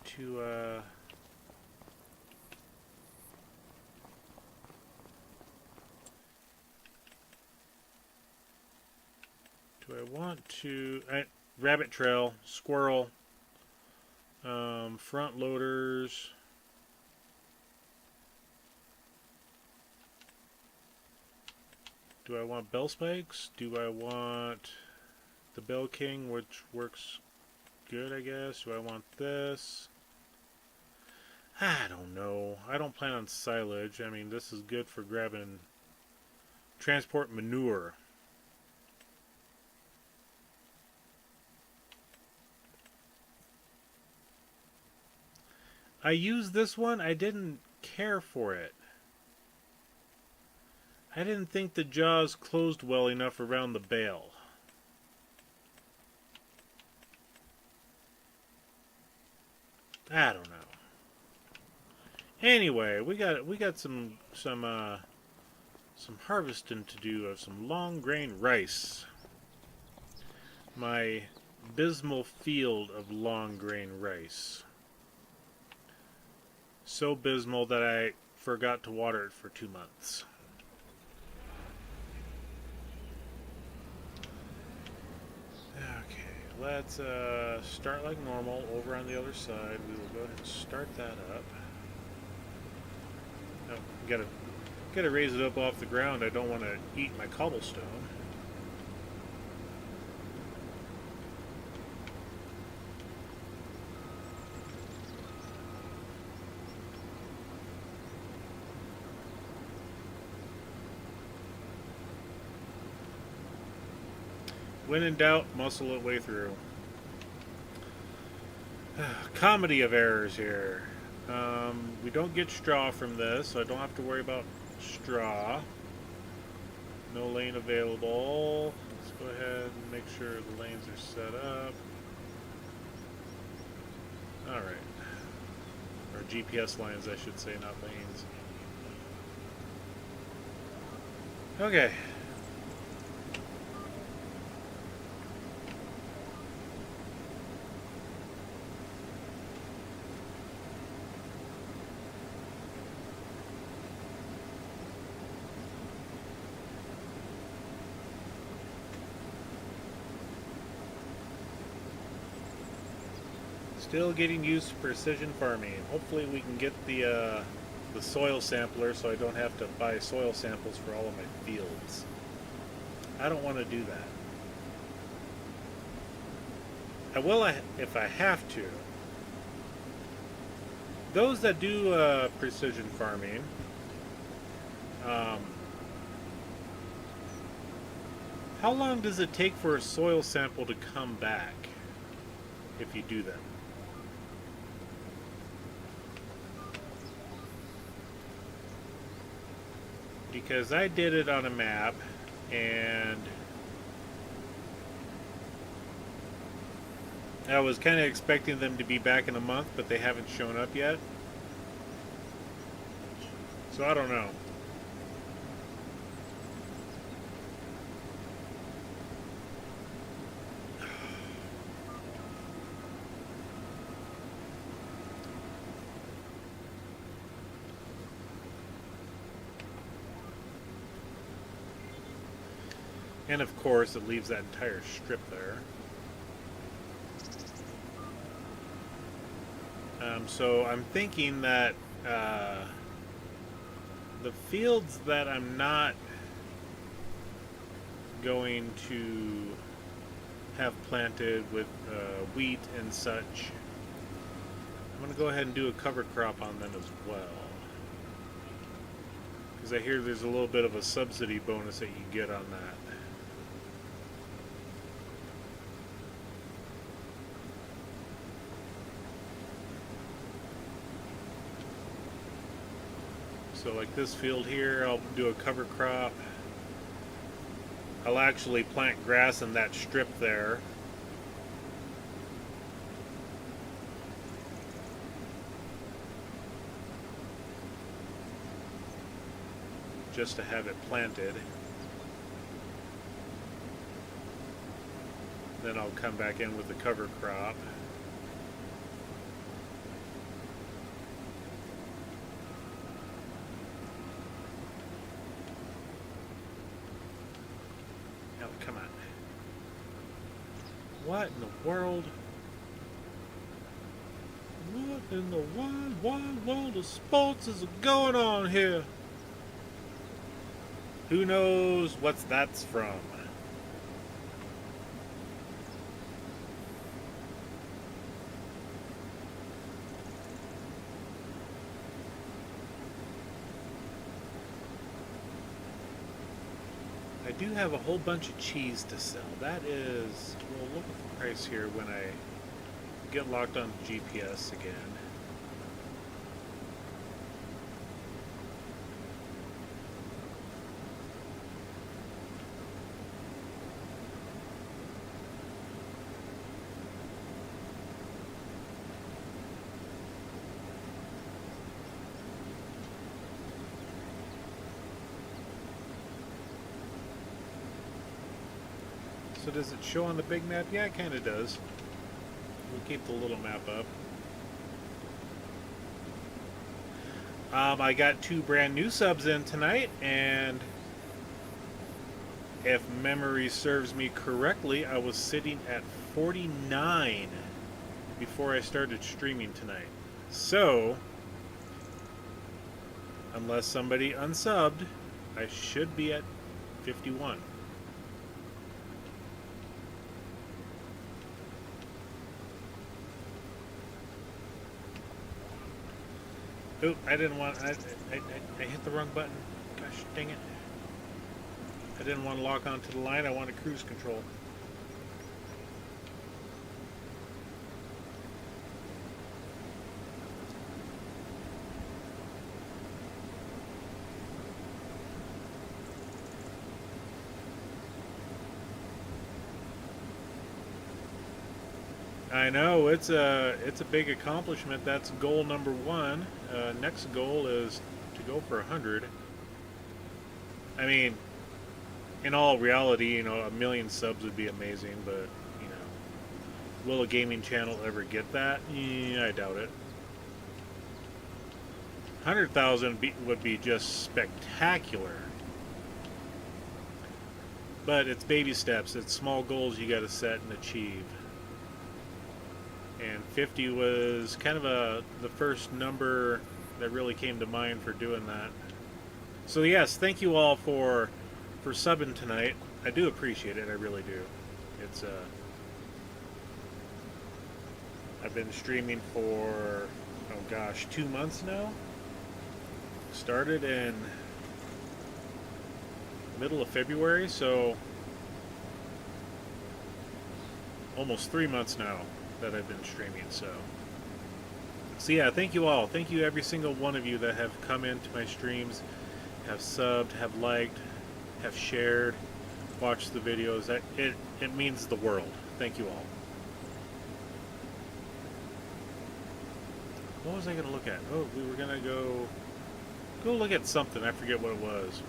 Speaker 1: to do I want to rabbit trail, squirrel, front loaders. Do I want bell spikes? Do I want the Bell King, which works good, I guess? Do I want this? I don't know. I don't plan on silage. I mean, this is good for grabbing transport manure. I used this one. I didn't care for it. I didn't think the jaws closed well enough around the bale. I don't know. Anyway, we got some harvesting to do of some long grain rice. My abysmal field of long grain rice. So abysmal that I forgot to water it for 2 months. let's start like normal over on the other side. We will go ahead and start that up. Oh, gotta raise it up off the ground. I don't want to eat my cobblestone. When in doubt, muscle it way through. Comedy of errors here. We don't get straw from this, so I don't have to worry about straw. No lane available. Let's go ahead and make sure the lanes are set up. Alright. Or GPS lines, I should say, not lanes. Okay. Still getting used to precision farming. Hopefully we can get the soil sampler so I don't have to buy soil samples for all of my fields. I don't want to do that. I will if I have to. Those that do precision farming, how long does it take for a soil sample to come back if you do them? Because I did it on a map, and I was kind of expecting them to be back in a month, but they haven't shown up yet. So I don't know. And of course, it leaves that entire strip there. So I'm thinking that the fields that I'm not going to have planted with wheat and such, I'm going to go ahead and do a cover crop on them as well. Because I hear there's a little bit of a subsidy bonus that you get on that. So like this field here, I'll do a cover crop. I'll actually plant grass in that strip there. Just to have it planted. Then I'll come back in with the cover crop. Come on. What in the world? What in the wide, wide world of sports is going on here? Who knows what that's from? I do have a whole bunch of cheese to sell. That is, we'll look at the price here when I get locked on GPS again. So does it show on the big map? Yeah, it kind of does. We'll keep the little map up. I got 2 brand new subs in tonight, and if memory serves me correctly, I was sitting at 49 before I started streaming tonight. So, unless somebody unsubbed, I should be at 51. Oop, I didn't want... I hit the wrong button. Gosh, dang it. I didn't want to lock onto the line. I wanted cruise control. I know, it's a big accomplishment. That's goal number one. Next goal is to go for 100. I mean, in all reality, you know, 1,000,000 subs would be amazing, but, you know, will a gaming channel ever get that? Yeah, I doubt it. 100,000 would be just spectacular. But it's baby steps. It's small goals you got to set and achieve. And 50 was kind of the first number that really came to mind for doing that. So yes, thank you all for subbing tonight. I do appreciate it. I really do. It's I've been streaming for, oh gosh, 2 months now. Started in middle of February, so almost 3 months now that I've been streaming. So yeah, thank you all. Thank you every single one of you that have come into my streams, have subbed, have liked, have shared, watched the videos. It means the world. Thank you all. What was I going to look at? Oh, we were going to go look at something. I forget what it was.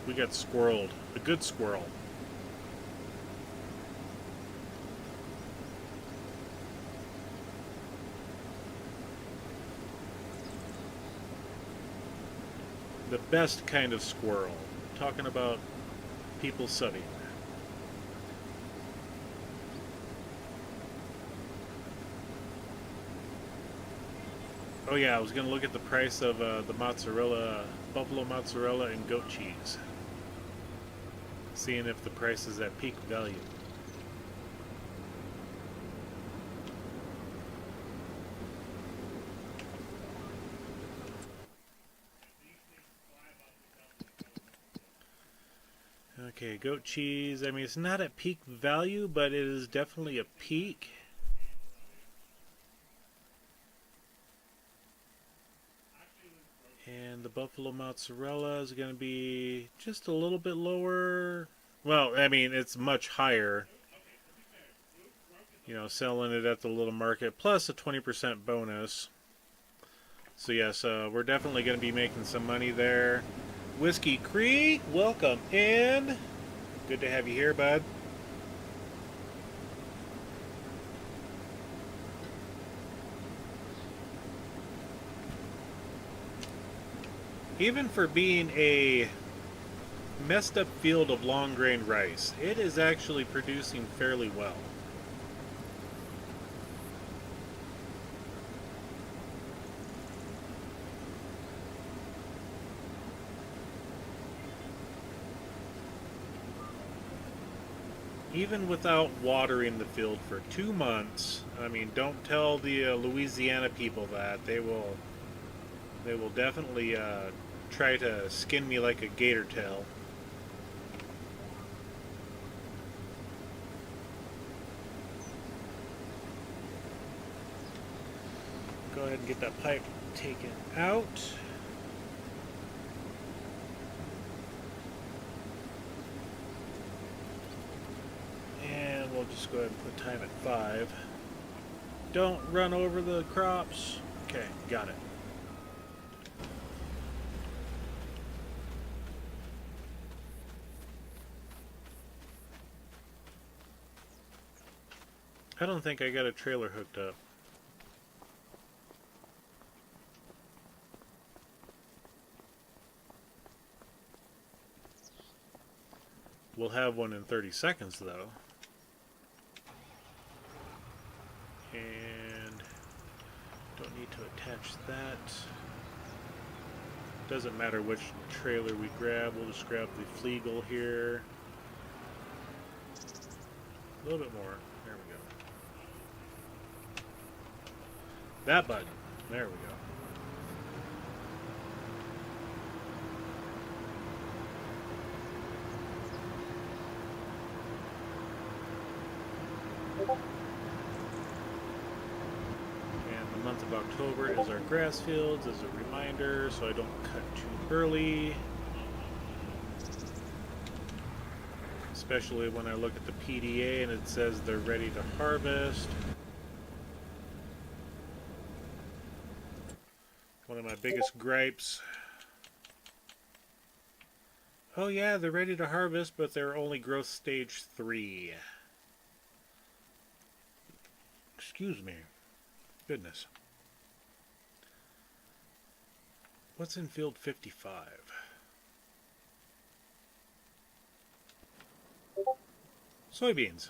Speaker 1: We got squirreled. A good squirrel. The best kind of squirrel. Talking about people subbing. Oh yeah, I was going to look at the price of the mozzarella, buffalo mozzarella and goat cheese. Seeing if the price is at peak value. Okay, goat cheese. I mean, it's not at peak value, but it is definitely a peak. And the buffalo mozzarella is going to be just a little bit lower. Well, I mean, it's much higher. You know, selling it at the little market, plus a 20% bonus. So yes, we're definitely going to be making some money there. Whiskey Creek, welcome in. Good to have you here, bud. Even for being a messed up field of long grain rice, it is actually producing fairly well. Even without watering the field for 2 months, I mean, don't tell the Louisiana people that. They will definitely try to skin me like a gator tail. Go ahead and get that pipe taken out. And we'll just go ahead and put time at 5. Don't run over the crops. Okay, got it. I don't think I got a trailer hooked up. We'll have one in 30 seconds though. And don't need to attach that. Doesn't matter which trailer we grab, we'll just grab the Fliegel here. A little bit more. There we go. That button. There we go. And the month of October is our grass fields as a reminder, so I don't cut too early. Especially when I look at the PDA and it says they're ready to harvest. One of my biggest gripes. Oh yeah, they're ready to harvest, but they're only growth stage 3. Excuse me. Goodness. What's in field 55? Soybeans.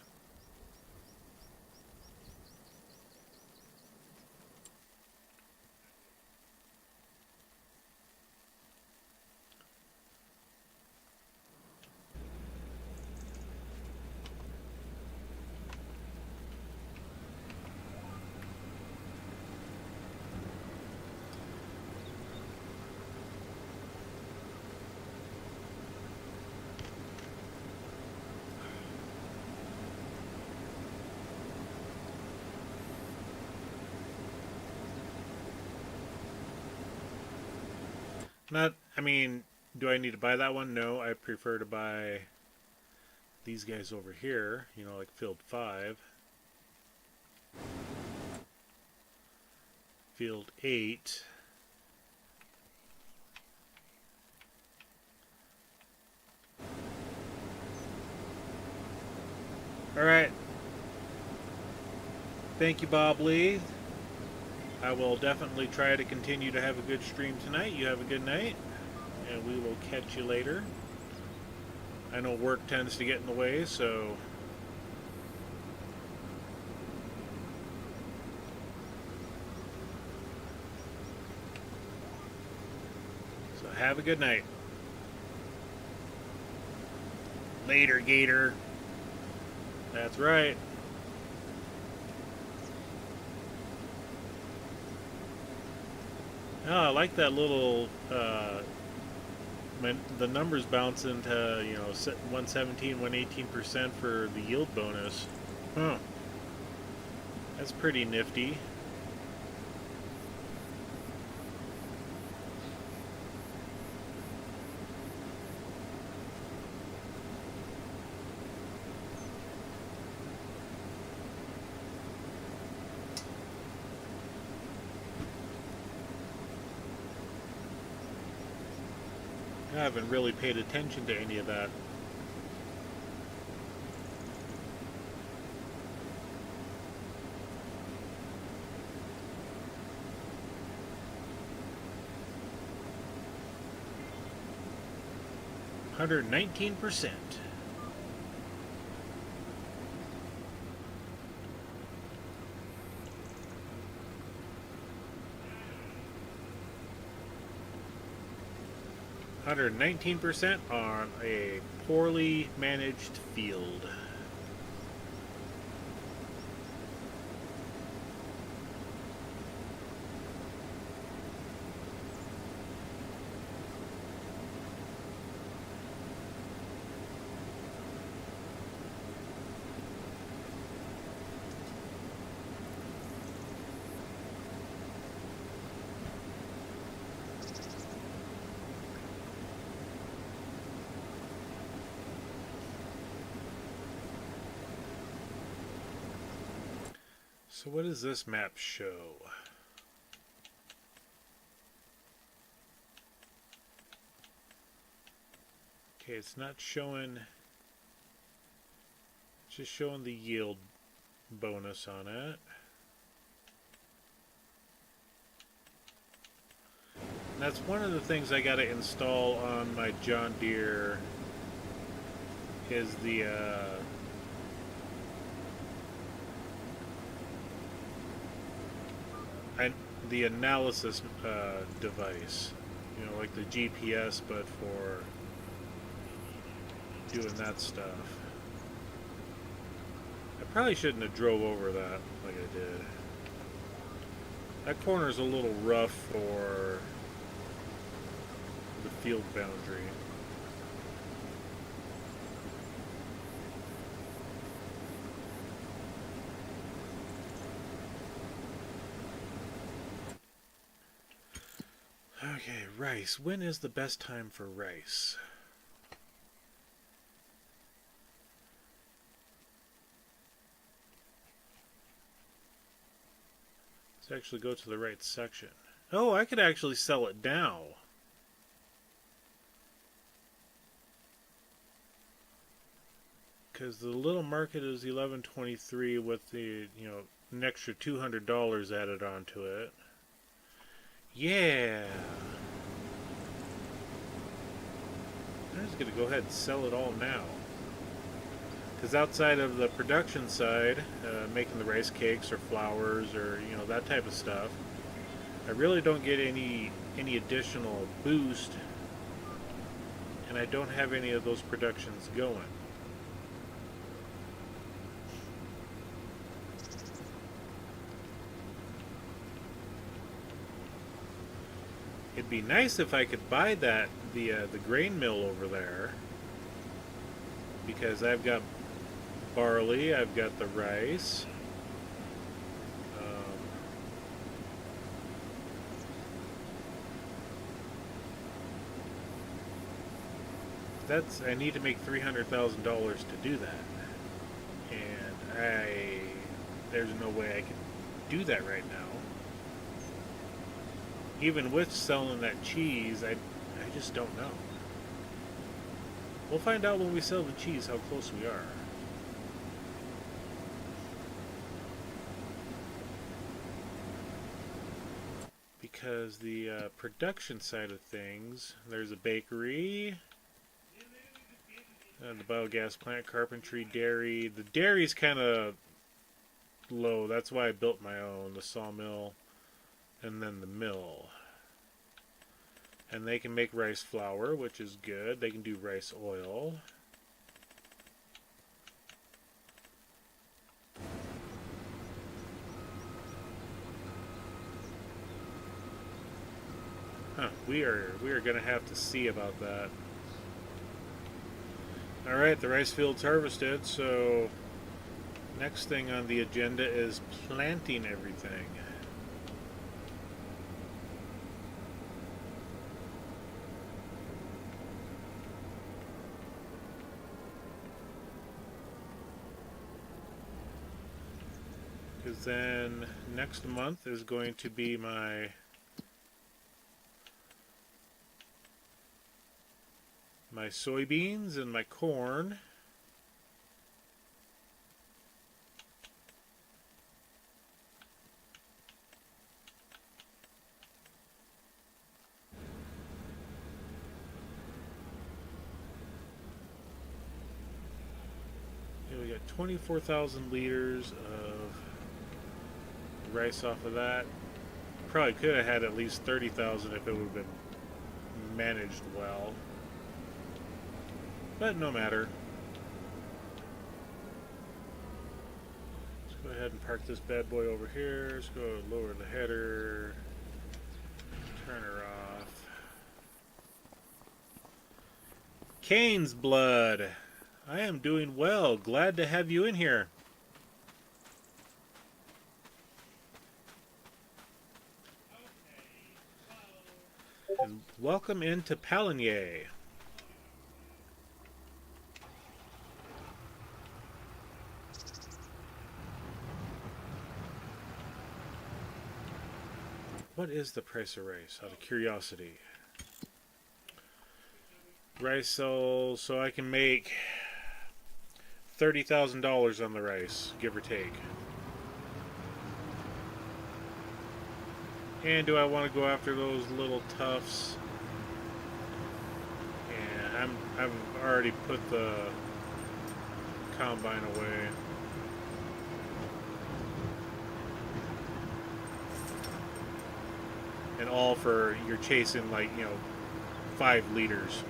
Speaker 1: Not, I mean, do I need to buy that one? No, I prefer to buy these guys over here, you know, like field 5. Field 8. Alright. Thank you, Bob Lee. I will definitely try to continue to have a good stream tonight. You have a good night, and we will catch you later. I know work tends to get in the way, so have a good night. Later, Gator. That's right. Oh, I like that little, the numbers bounce into, you know, 117, 118% for the yield bonus. Huh. That's pretty nifty. I haven't really paid attention to any of that. $119%. $119% on a poorly managed field. So what does this map show? Okay, it's not showing, it's just showing the yield bonus on it. And that's one of the things I got to install on my John Deere is the analysis device. You know, like the GPS, but for doing that stuff. I probably shouldn't have drove over that like I did. That corner's a little rough for the field boundary. Okay, rice. When is the best time for rice? Let's actually go to the right section. Oh, I could actually sell it now. Because the little market is $11.23 with the, you know, an extra $200 added onto it. Yeah. I'm just going to go ahead and sell it all now. Because outside of the production side, making the rice cakes or flours or, you know, that type of stuff, I really don't get any additional boost, and I don't have any of those productions going. It'd be nice if I could buy the grain mill over there, because I've got barley, I've got the rice. I need to make $300,000 to do that, and there's no way I can do that right now. Even with selling that cheese, I just don't know. We'll find out when we sell the cheese how close we are. Because the production side of things, there's a bakery, the biogas plant, carpentry, dairy. The dairy's kind of low. That's why I built my own, the sawmill, and then the mill. And they can make rice flour, which is good. They can do rice oil. Huh, we are going to have to see about that. Alright, the rice field's harvested, so next thing on the agenda is planting everything. Because then next month is going to be my soybeans and my corn. Okay, we got 24,000 liters of rice off of that. Probably could have had at least 30,000 if it would have been managed well. But no matter. Let's go ahead and park this bad boy over here. Let's go lower the header. Turn her off. Cane's blood. I am doing well. Glad to have you in here. And welcome into Pallegney. What is the price of rice, out of curiosity? Rice so I can make $30,000 on the rice, give or take. And do I want to go after those little tufts? Yeah, I've already put the combine away. And all for you're chasing like, 5 liters.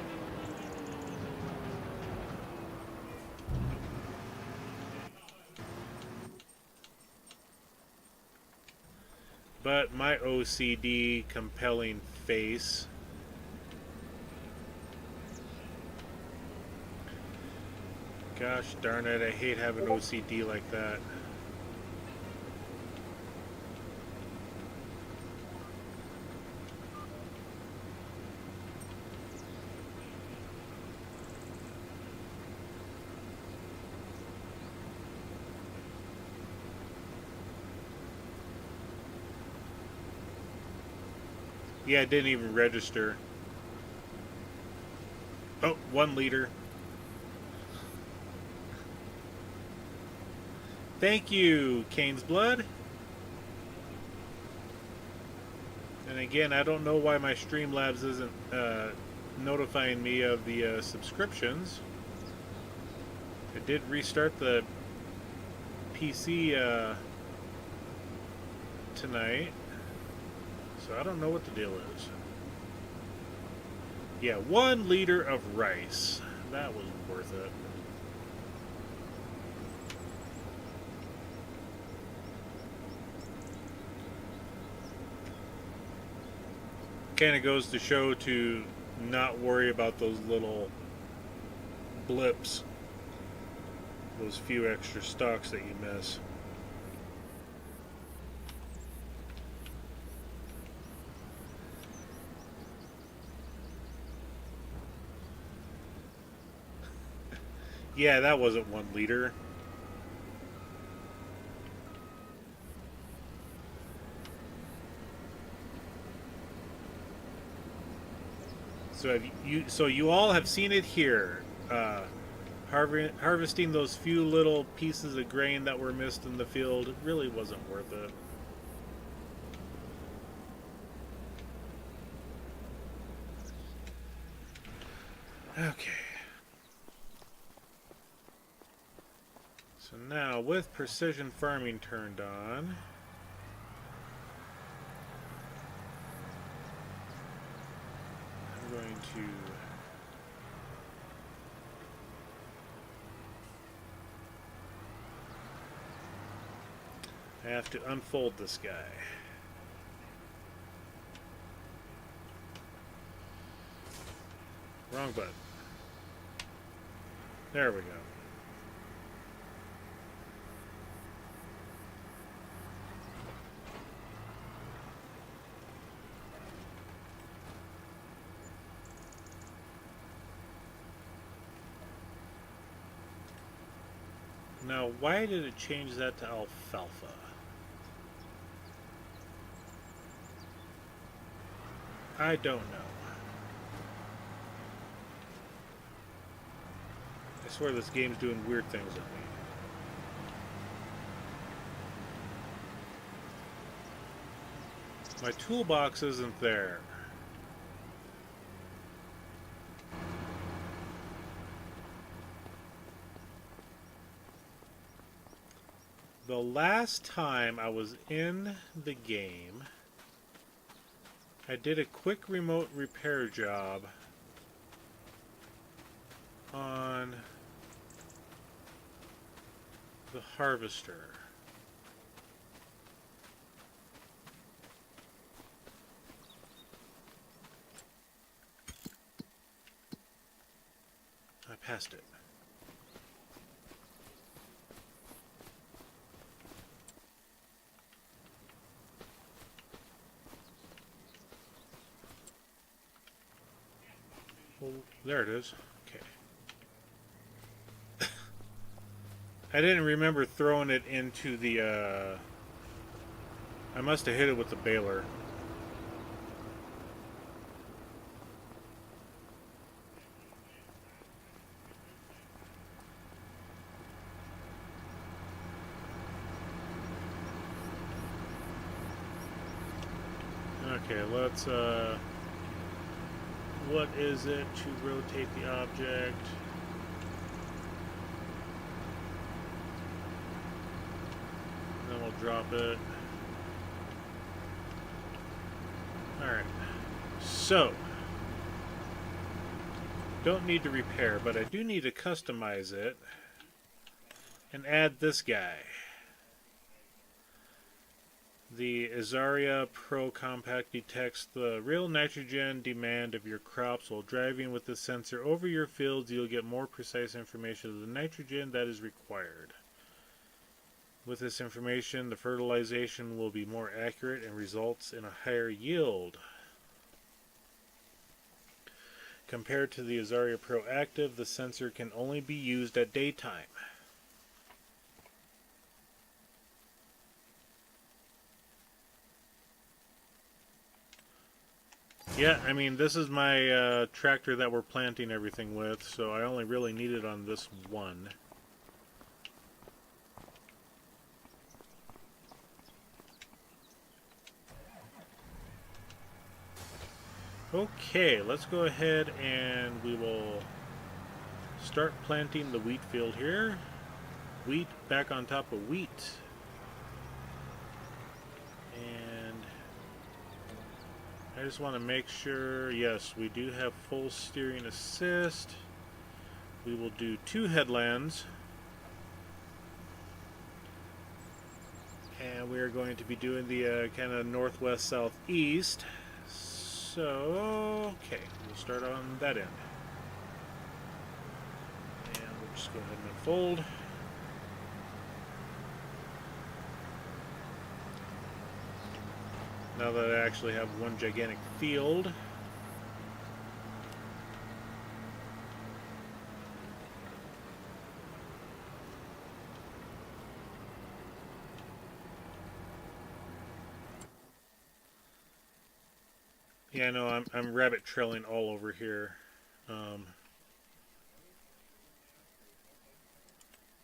Speaker 1: But my OCD compelling face. Gosh darn it, I hate having OCD like that. Yeah, it didn't even register. Oh, 1 liter. Thank you, Kane's Blood. And again, I don't know why my Streamlabs isn't notifying me of the subscriptions. I did restart the PC tonight, so I don't know what the deal is. Yeah, 1 liter of rice. That was worth it. Kind of goes to show to not worry about those little blips, those few extra stocks that you miss. Yeah, that wasn't 1 liter. So you all have seen it here, harvesting those few little pieces of grain that were missed in the field. It really wasn't worth it. Okay. So now with precision farming turned on, going to I have to unfold this guy. Wrong button. There we go. Now, why did it change that to alfalfa? I don't know. I swear this game's doing weird things with me. My toolbox isn't there. The last time I was in the game, I did a quick remote repair job on the harvester. I passed it. Well, there it is. Okay. I didn't remember throwing it into the, I must have hit it with the baler. Okay, let's, what is it to rotate the object? drop it. Alright. So, don't need to repair, but I do need to customize it and add this guy. The Azaria Pro Compact detects the real nitrogen demand of your crops while driving with the sensor over your fields. You'll get more precise information of the nitrogen that is required. With this information, the fertilization will be more accurate and results in a higher yield. Compared to the Azaria Pro Active, the sensor can only be used at daytime. Yeah, I mean, this is my tractor that we're planting everything with, so I only really need it on this one. Okay, let's go ahead and we will start planting the wheat field here. Wheat back on top of wheat. And I just want to make sure, yes, we do have full steering assist. We will do 2 headlands. And we are going to be doing the kind of northwest southeast. So, okay, we'll start on that end. And we'll just go ahead and unfold. Now that I actually have one gigantic field. Yeah, I know, I'm rabbit trailing all over here.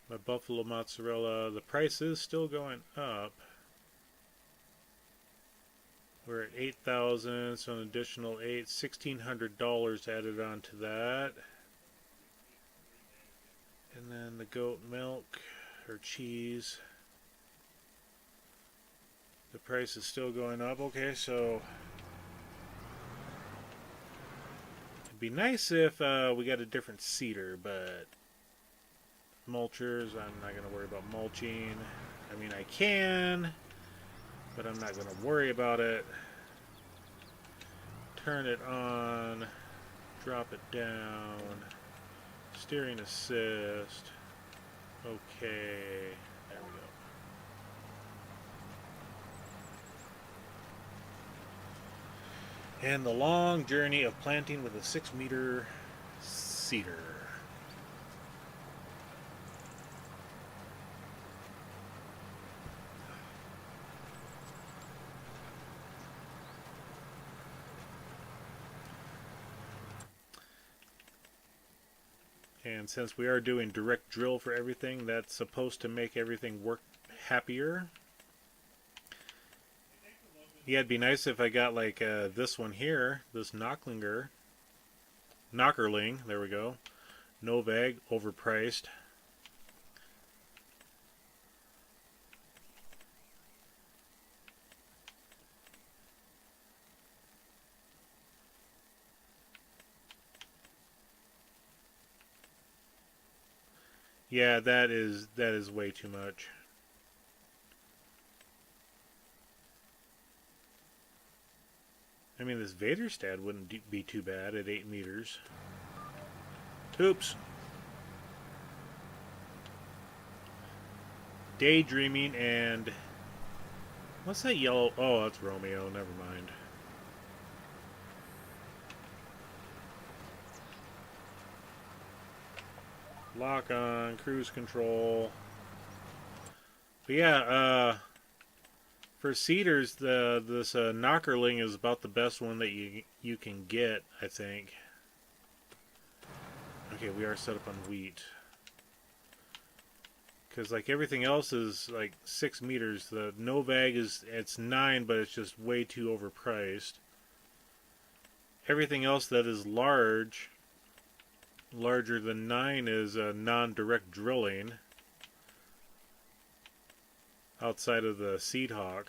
Speaker 1: My buffalo mozzarella, the price is still going up. We're at 8,000, so an additional $1,600 added on to that. And then the goat milk or cheese. The price is still going up. Okay, so it'd be nice if we got a different seeder, but mulchers, I'm not going to worry about mulching. I mean, I can, but I'm not going to worry about it. Turn it on, drop it down, steering assist. Okay, there we go. And the long journey of planting with a 6-meter seeder. And since we are doing direct drill for everything, that's supposed to make everything work happier. Yeah, it'd be nice if I got like this one here, this Knockerling, there we go. Novag, overpriced. Yeah, that is way too much. I mean, this Vaderstad wouldn't be too bad at 8 meters. Oops. Daydreaming and... What's that yellow? Oh, that's Romeo. Never mind. Lock on, cruise control. But yeah, for seeders, this Knockerling is about the best one that you can get, I think. Okay, we are set up on wheat. Because like everything else is like 6 meters. The Novag it's 9, but it's just way too overpriced. Everything else that is larger than 9 is non-direct drilling. outside of the Seed Hawk.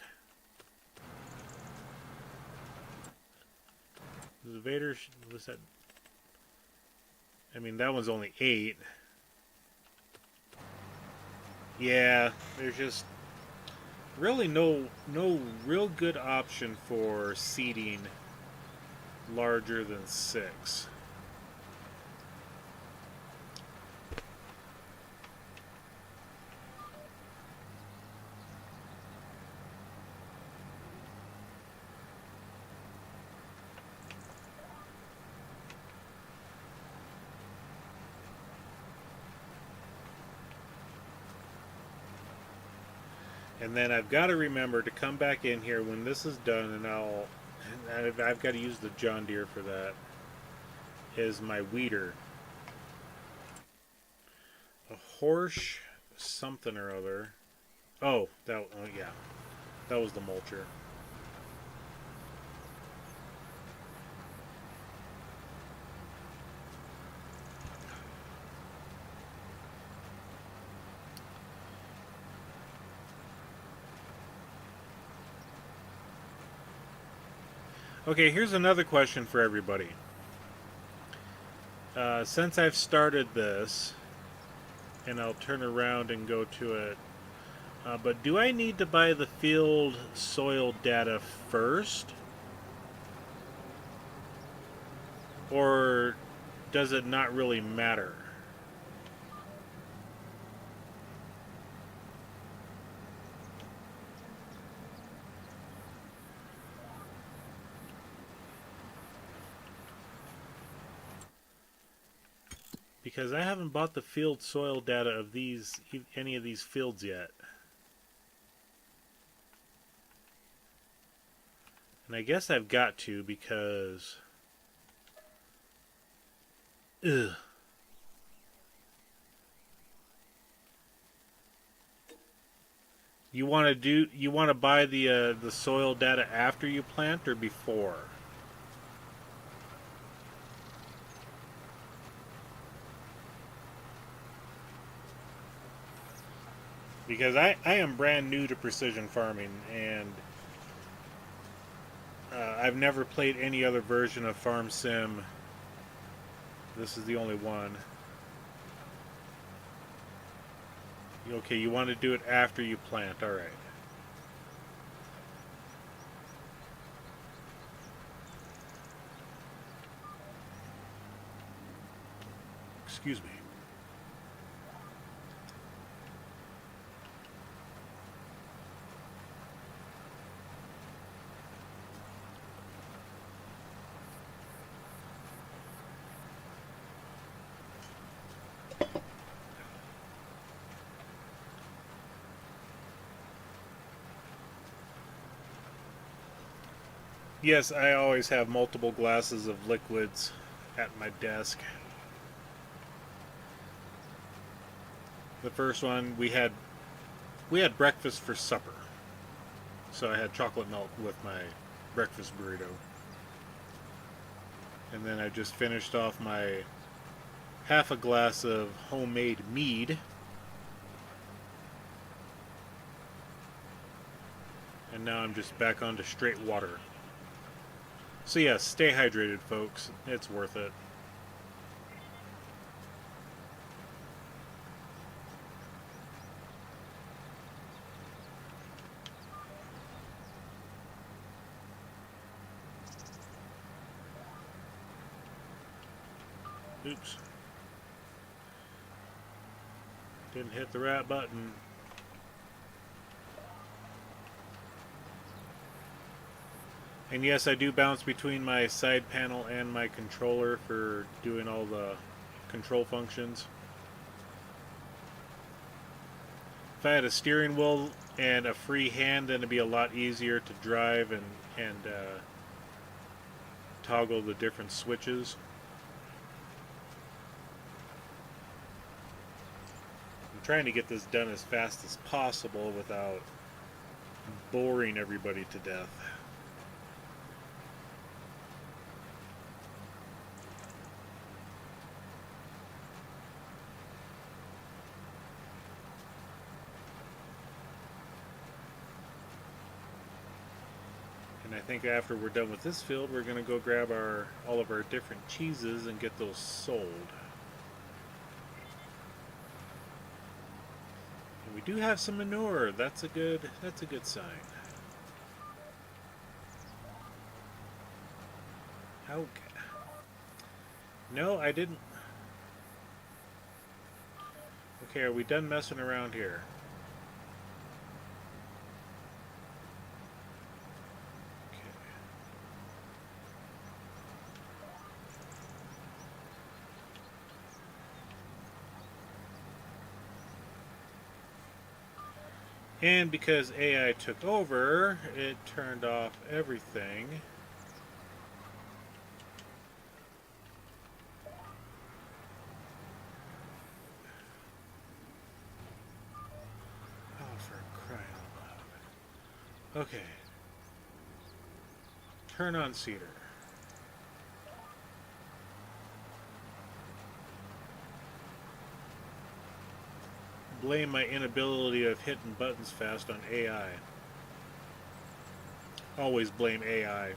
Speaker 1: The Vader was that? I mean, that one's only 8. Yeah, there's just really no real good option for seating larger than 6. And then I've got to remember to come back in here when this is done, and I've got to use the John Deere for that, is my weeder. A Horsch something or other. Oh, yeah. That was the mulcher. Okay, here's another question for everybody. Since I've started this, and I'll turn around and go to it, but do I need to buy the field soil data first? Or does it not really matter? Because I haven't bought the field soil data of any of these fields yet. And I guess I've got to because... Ugh. You want to buy the soil data after you plant or before? Because I am brand new to precision farming, and I've never played any other version of Farm Sim. This is the only one. Okay, you want to do it after you plant. All right. Excuse me. Yes, I always have multiple glasses of liquids at my desk. The first one we had breakfast for supper. So I had chocolate milk with my breakfast burrito. And then I just finished off my half a glass of homemade mead. And now I'm just back onto straight water. So yes, stay hydrated, folks. It's worth it. Oops. Didn't hit the right button. And yes, I do bounce between my side panel and my controller for doing all the control functions. If I had a steering wheel and a free hand, then it'd be a lot easier to drive and toggle the different switches. I'm trying to get this done as fast as possible without boring everybody to death. I think after we're done with this field, we're going to go grab all of our different cheeses and get those sold. And we do have some manure. That's a good sign. Okay. No, I didn't. Okay, are we done messing around here? And because AI took over, it turned off everything. Oh, for crying out loud. Okay. Turn on cedar. Blame my inability of hitting buttons fast on AI. Always blame AI.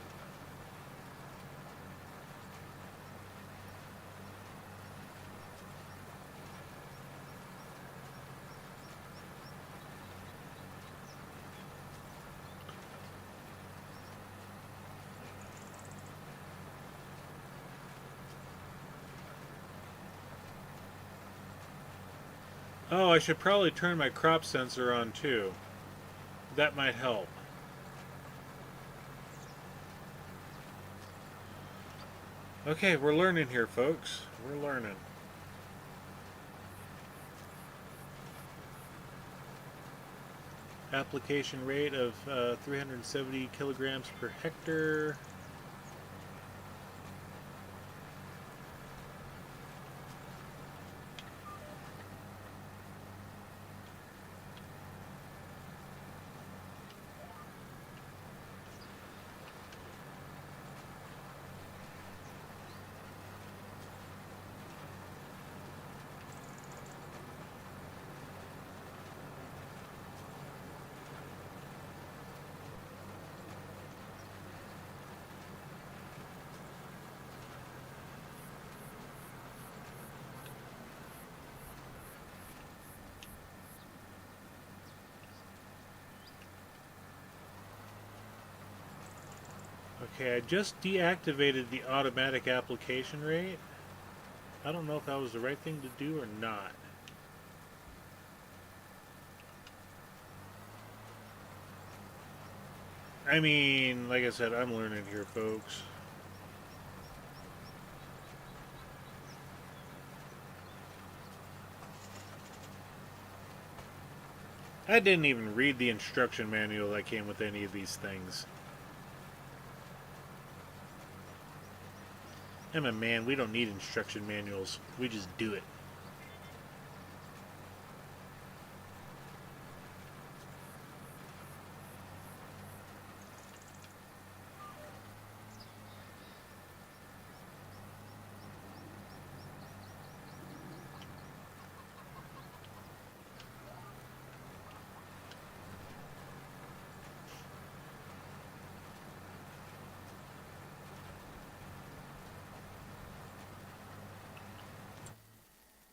Speaker 1: Oh, I should probably turn my crop sensor on too. That might help. Okay, we're learning here, folks. We're learning. Application rate of 370 kilograms per hectare. Okay, I just deactivated the automatic application rate. I don't know if that was the right thing to do or not. I mean, like I said, I'm learning here, folks. I didn't even read the instruction manual that came with any of these things. I'm a man, we don't need instruction manuals. We just do it.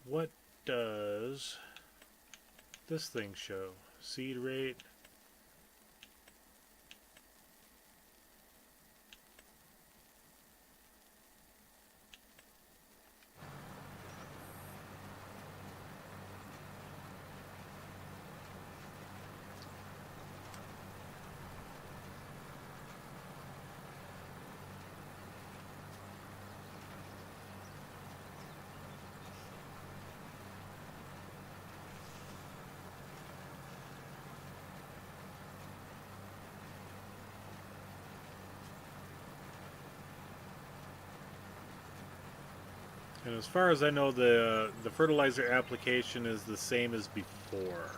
Speaker 1: What does this thing show? Seed rate. And as far as I know, the fertilizer application is the same as before.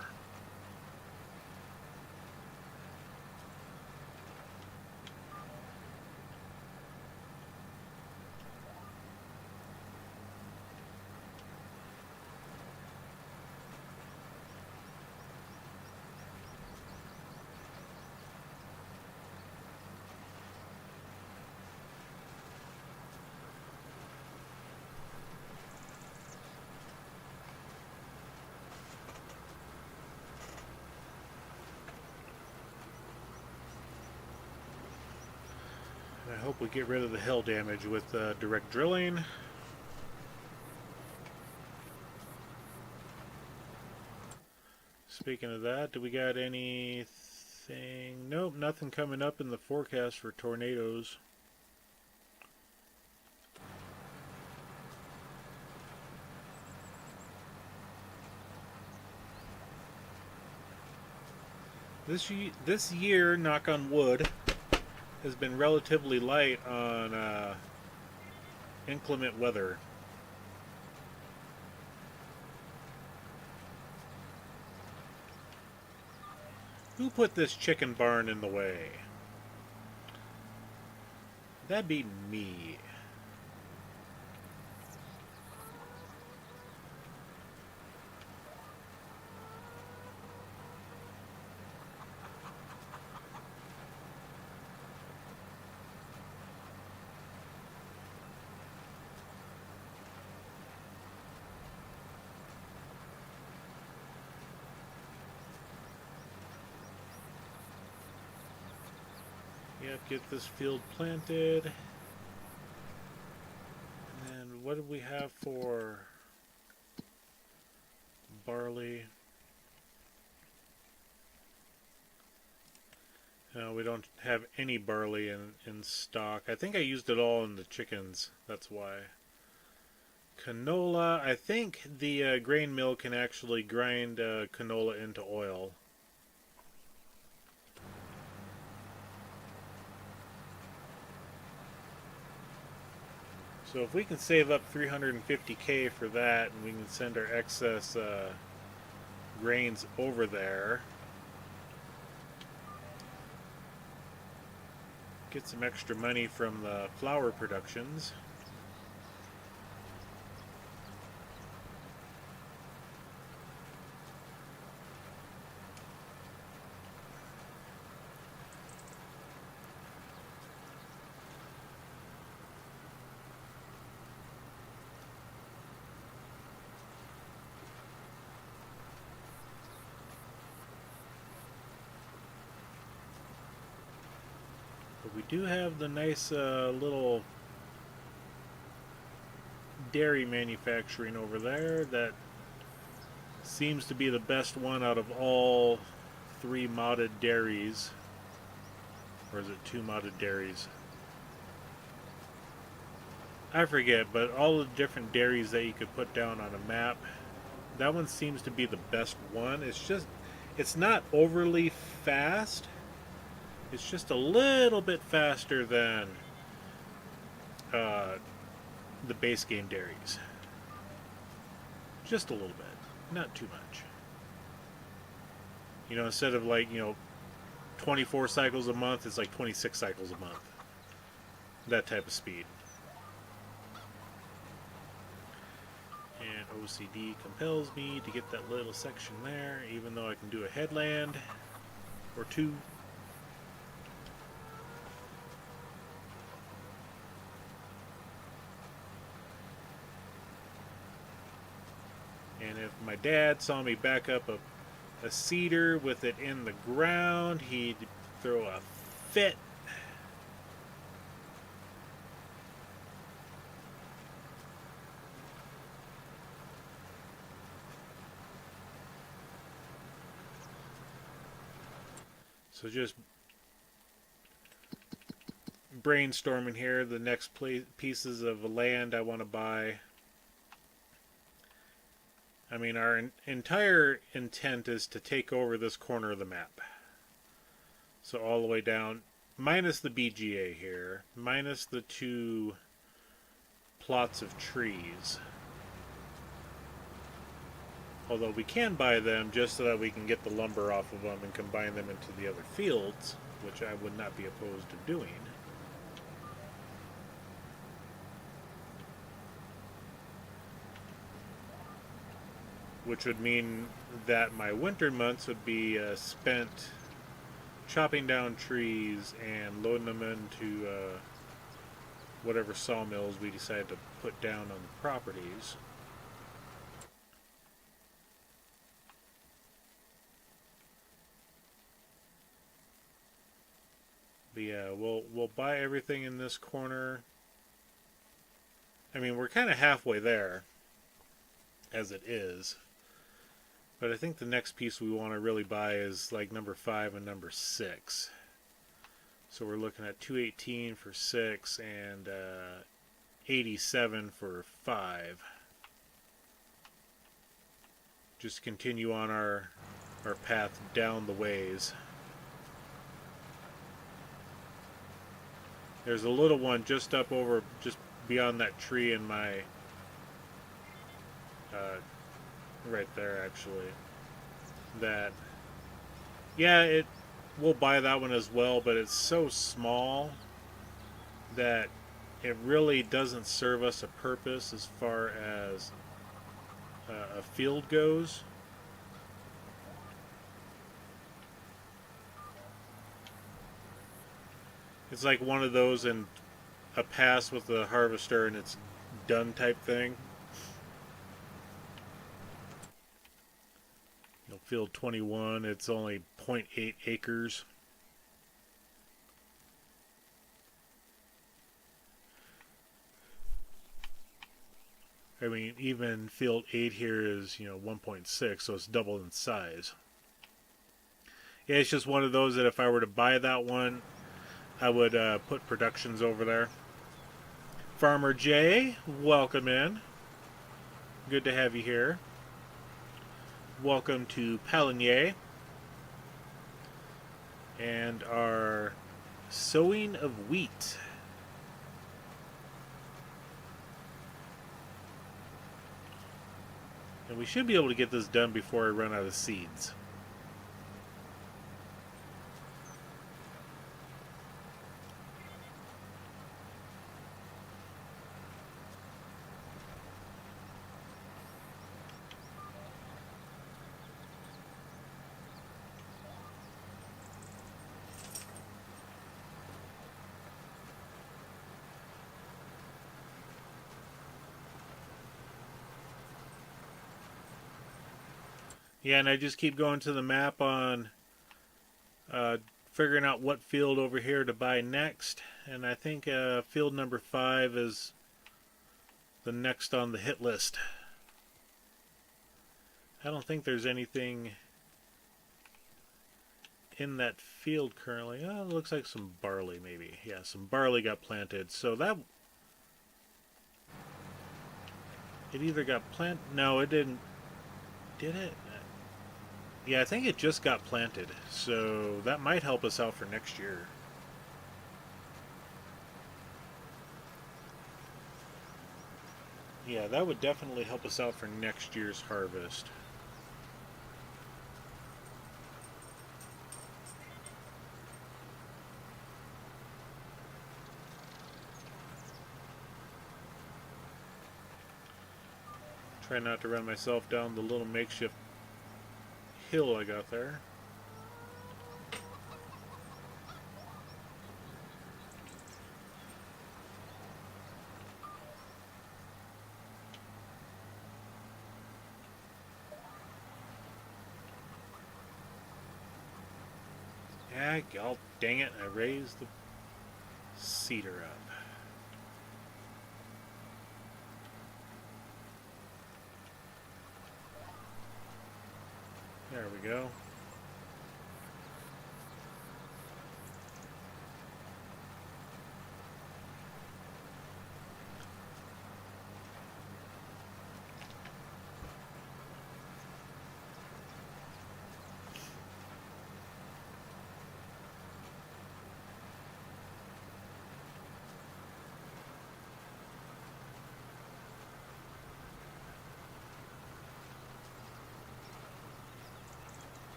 Speaker 1: hope we get rid of the hill damage with direct drilling. Speaking of that, do we got anything? Nope, nothing coming up in the forecast for tornadoes. This year, knock on wood, has been relatively light on inclement weather. Who put this chicken barn in the way? That'd be me. Yep, get this field planted. And then what do we have for barley? No, we don't have any barley in stock. I think I used it all in the chickens. That's why. Canola. I think the grain mill can actually grind canola into oil. So if we can save up 350K for that, and we can send our excess grains over there, get some extra money from the flour productions. But we do have the nice little dairy manufacturing over there that seems to be the best one out of all 3 modded dairies. Or is it 2 modded dairies? I forget, but all the different dairies that you could put down on a map, that one seems to be the best one. It's not overly fast. It's just a little bit faster than the base game dairies. Just a little bit, not too much. You know, instead of 24 cycles a month, it's like 26 cycles a month. That type of speed. And OCD compels me to get that little section there, even though I can do a headland or 2. And if my dad saw me back up a cedar with it in the ground, he'd throw a fit. So just brainstorming here the next pieces of land I want to buy. I mean, our entire intent is to take over this corner of the map. So all the way down, minus the BGA here, minus the 2 plots of trees. Although we can buy them just so that we can get the lumber off of them and combine them into the other fields, which I would not be opposed to doing. Which would mean that my winter months would be spent chopping down trees and loading them into whatever sawmills we decide to put down on the properties. But yeah, we'll buy everything in this corner. I mean, we're kind of halfway there as it is. But I think the next piece we want to really buy is like number 5 and number 6. So we're looking at 218 for 6 and 87 for 5. Just continue on our path down the ways. There's a little one just up over, just beyond that tree in my, right there actually. That, yeah, we'll buy that one as well, but it's so small that it really doesn't serve us a purpose as far as a field goes. It's like one of those in a pass with the harvester and it's done type thing. Field 21, it's only 0.8 acres. I mean, even field 8 here is, 1.6, so it's double in size. Yeah, it's just one of those that if I were to buy that one, I would put productions over there. Farmer Jay, welcome in. Good to have you here. Welcome to Pallegney and our sowing of wheat. And we should be able to get this done before I run out of seeds. Yeah, and I just keep going to the map on figuring out what field over here to buy next. And I think field number 5 is the next on the hit list. I don't think there's anything in that field currently. Oh, it looks like some barley maybe. Yeah, some barley got planted. So that... It either got planted... No, it didn't. Did it? Yeah, I think it just got planted, so that might help us out for next year. Yeah, that would definitely help us out for next year's harvest. Try not to run myself down the little makeshift hill I got there. Yeah, oh, dang it, I raised the cedar up. There we go.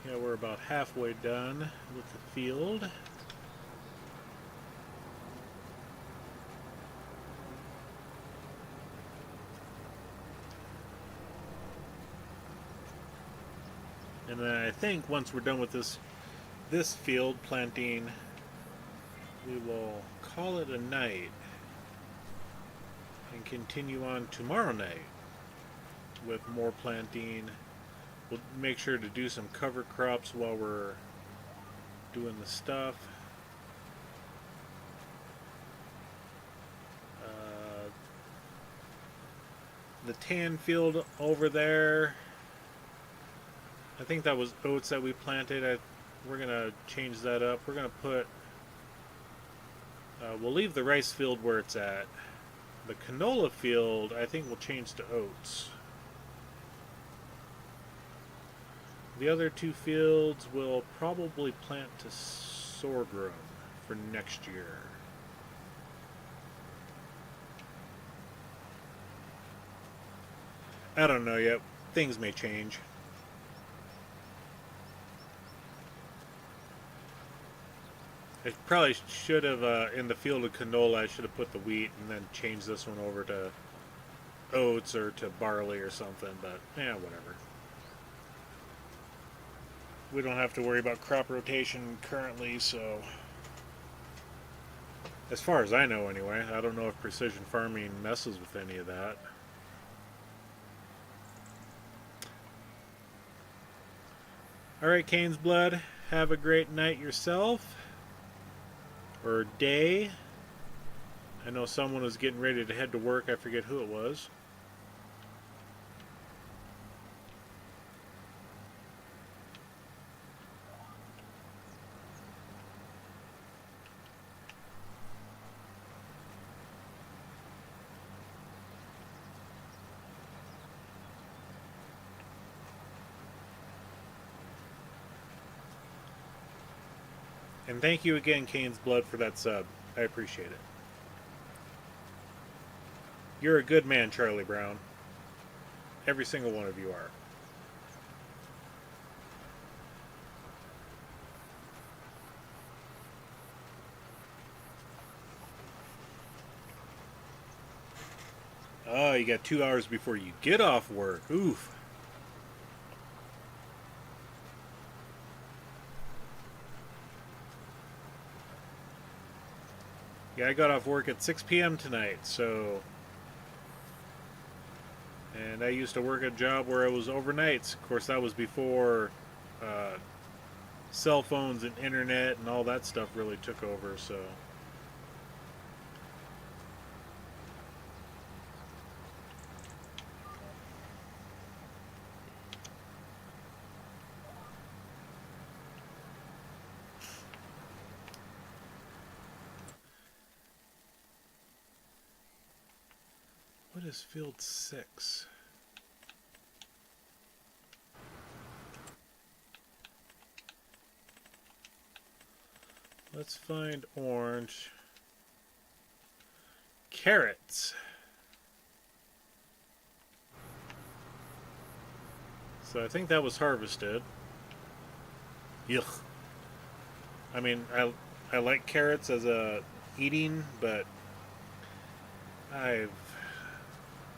Speaker 1: Yeah, we're about halfway done with the field. And then I think once we're done with this field planting, we will call it a night and continue on tomorrow night with more planting we'll make sure to do some cover crops while we're doing the stuff. The tan field over there, I think that was oats that we planted. We're gonna change that up. We're gonna put we'll leave the rice field where it's at. The canola field I think we'll change to oats. The other two fields we'll probably plant to sorghum for next year. I don't know yet. Things may change. I probably should have, in the field of canola, I should have put the wheat and then changed this one over to oats or to barley or something, but whatever. We don't have to worry about crop rotation currently, so as far as I know anyway. I don't know if precision farming messes with any of that. Alright, Cane's Blood, have a great night yourself. Or day. I know someone was getting ready to head to work. I forget who it was. And thank you again, Cane's Blood, for that sub. I appreciate it. You're a good man, Charlie Brown. Every single one of you are. Oh, you got 2 hours before you get off work. Oof. Yeah, I got off work at 6 p.m. tonight, so... And I used to work a job where it was overnights. Of course, that was before cell phones and internet and all that stuff really took over, so... What is field 6? Let's find orange. Carrots. So I think that was harvested. Yuck. I mean, I like carrots as a eating, but I've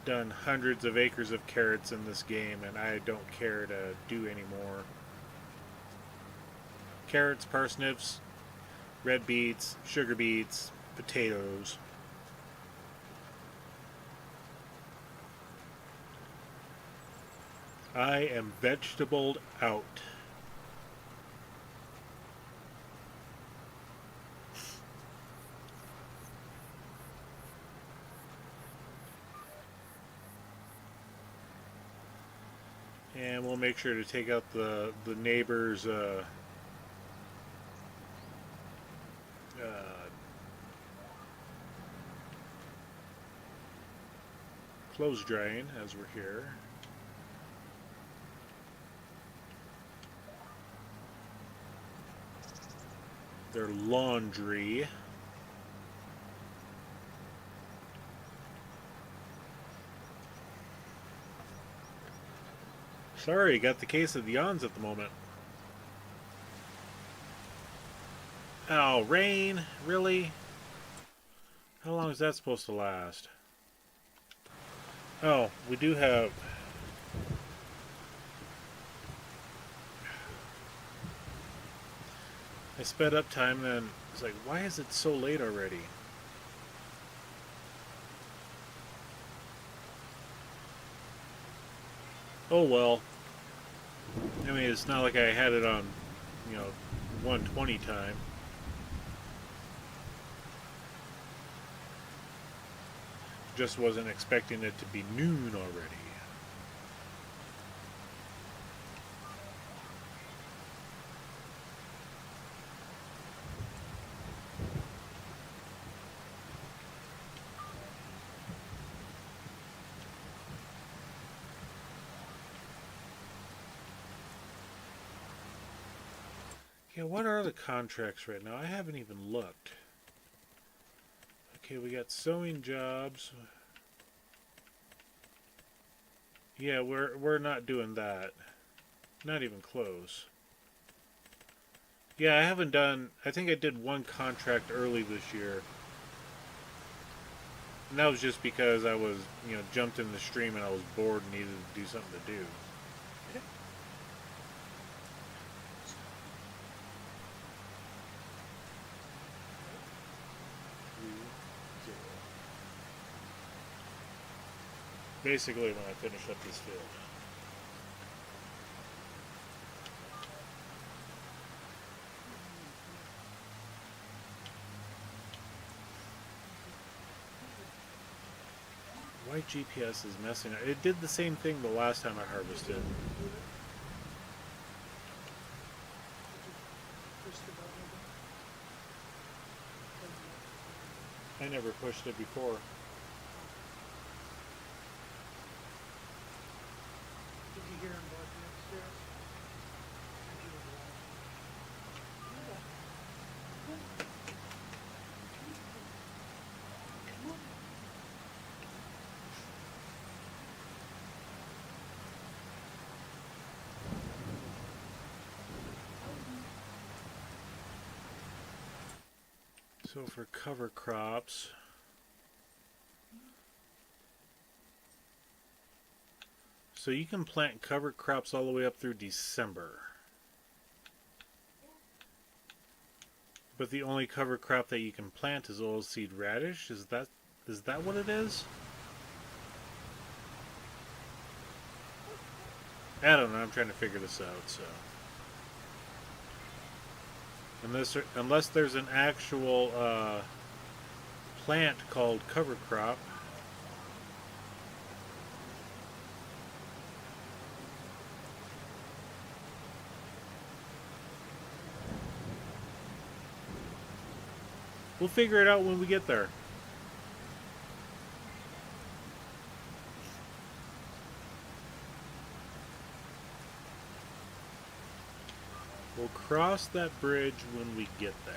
Speaker 1: done hundreds of acres of carrots in this game, and I don't care to do any more. Carrots, parsnips, red beets, sugar beets, potatoes. I am vegetabled out. And we'll make sure to take out the neighbor's clothes drying as we're here. Their laundry. Sorry, got the case of the yawns at the moment. Oh, rain? Really? How long is that supposed to last? Oh, we do have... I sped up time and then it's like, why is it so late already? Oh well. I mean, it's not like I had it on, you know, 120 time. Just wasn't expecting it to be noon already. Yeah, what are the contracts right now? I haven't even looked. Okay, we got sewing jobs. Yeah, we're not doing that. Not even close. Yeah, I haven't done. I think I did one contract early this year, and that was just because I was, jumped in the stream and I was bored and needed to do something to do. Basically, when I finish up this field. Why GPS is messing up? It did the same thing the last time I harvested. I never pushed it before.
Speaker 2: Did you hear him barking upstairs?
Speaker 1: So for cover crops, so you can plant cover crops all the way up through December. But the only cover crop that you can plant is oilseed radish. Is that what it is? I don't know. I'm trying to figure this out. So unless there's an actual plant called cover crop. We'll figure it out when we get there. We'll cross that bridge when we get there.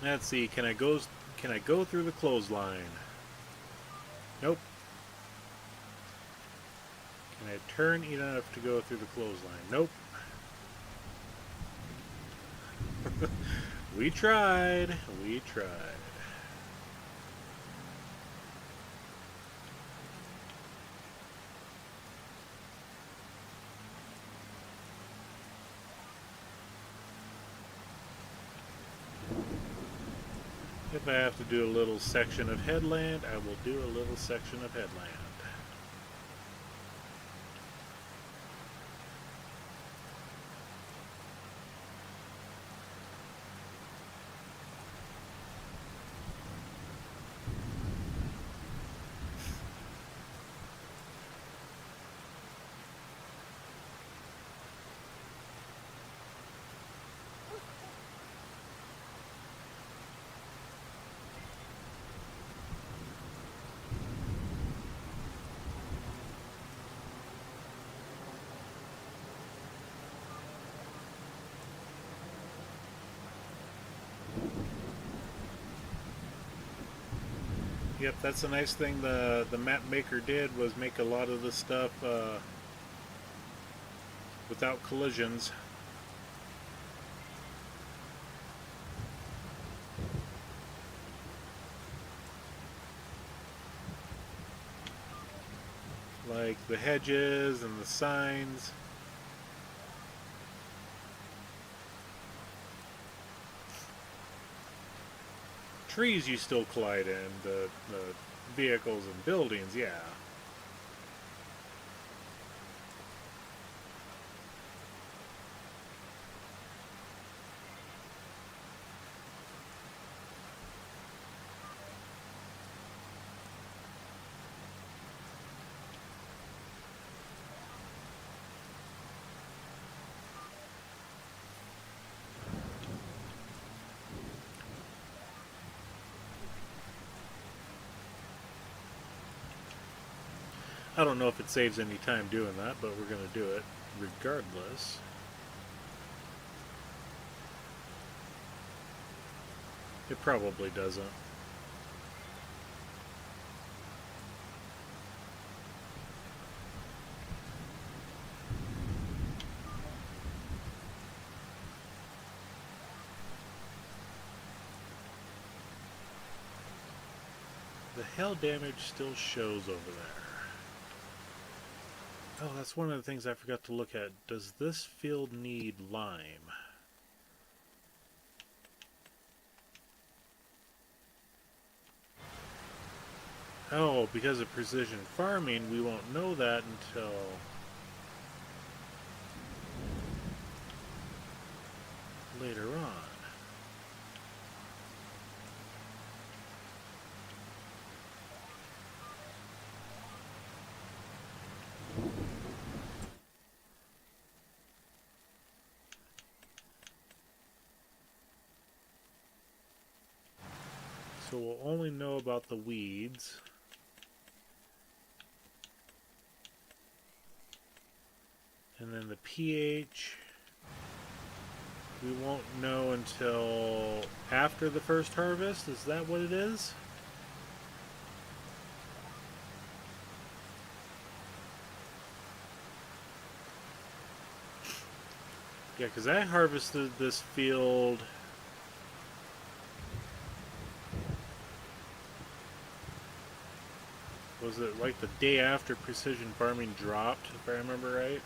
Speaker 1: Let's see, can I go through the clothesline? Nope. Can I turn enough to go through the clothesline? Nope. We tried. We tried. If I have to do a little section of headland, I will do a little section of headland. Yep, that's a nice thing the map maker did, was make a lot of the stuff without collisions. Like the hedges and the signs. Trees you still collide in, the vehicles and buildings, yeah. I don't know if it saves any time doing that, but we're going to do it regardless. It probably doesn't. The hail damage still shows over there. Oh, that's one of the things I forgot to look at. Does this field need lime? Oh, because of precision farming, we won't know that until later on. So we'll only know about the weeds. And then the pH, we won't know until after the first harvest. Is that what it is? Yeah, because I harvested this field was it like the day after precision farming dropped, if I remember right?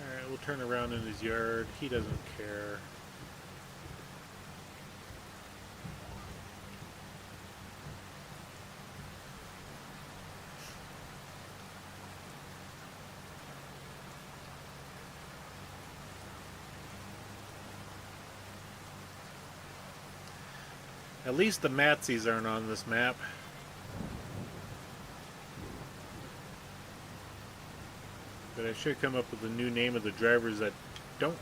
Speaker 1: Alright, we'll turn around in his yard. He doesn't care. At least the Matsies aren't on this map. But I should come up with a new name of the drivers that don't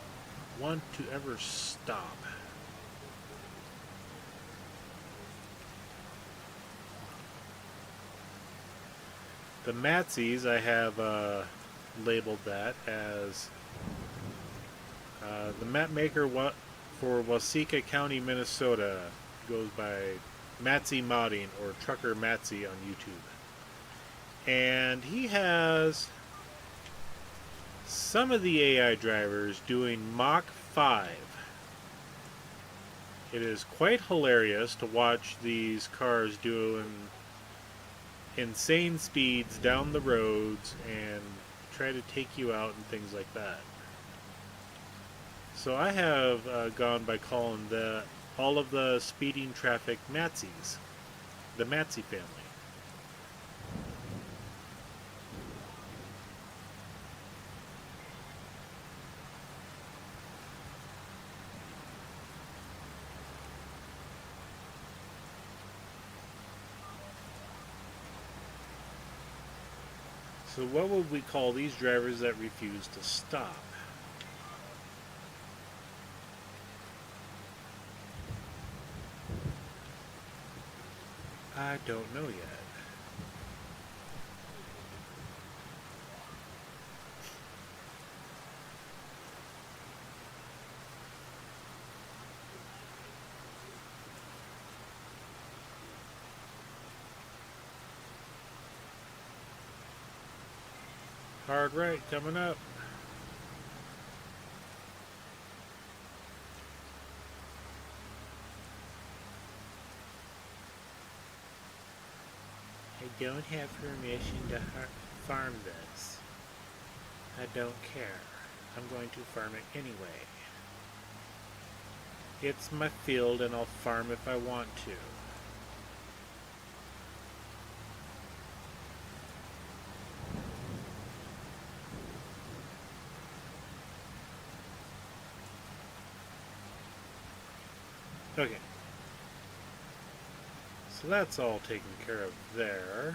Speaker 1: want to ever stop. The Matsies, I have labeled that as the map maker for Waseca County, Minnesota, goes by Matsi Modding or Trucker Matsi on YouTube. And he has some of the AI drivers doing Mach 5. It is quite hilarious to watch these cars doing insane speeds down the roads and try to take you out and things like that. So I have gone by calling all of the speeding traffic Matsis, the Matsi family. So what would we call these drivers that refuse to stop? I don't know yet. Hard right coming up. I don't have permission to farm this. I don't care. I'm going to farm it anyway. It's my field and I'll farm if I want to. Okay. So that's all taken care of there.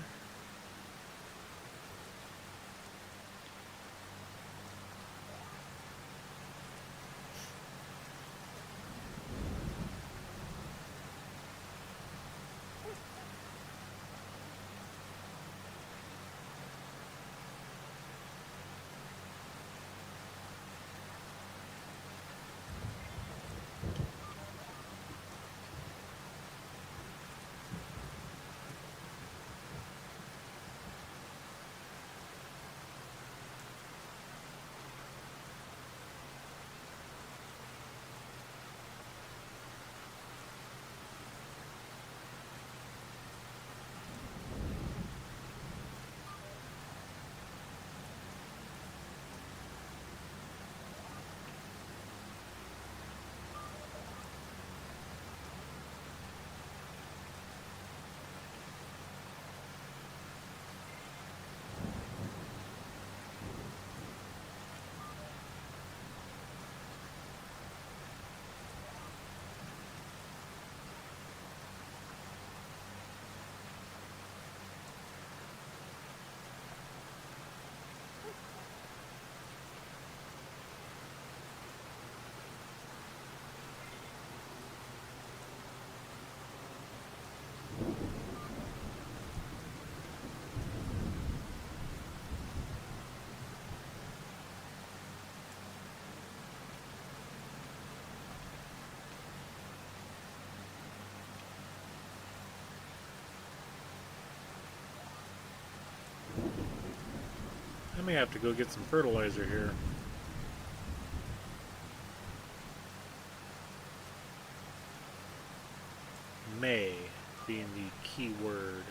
Speaker 1: I may have to go get some fertilizer here. May being the key word.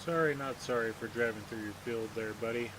Speaker 1: Sorry, not sorry for driving through your field there, buddy.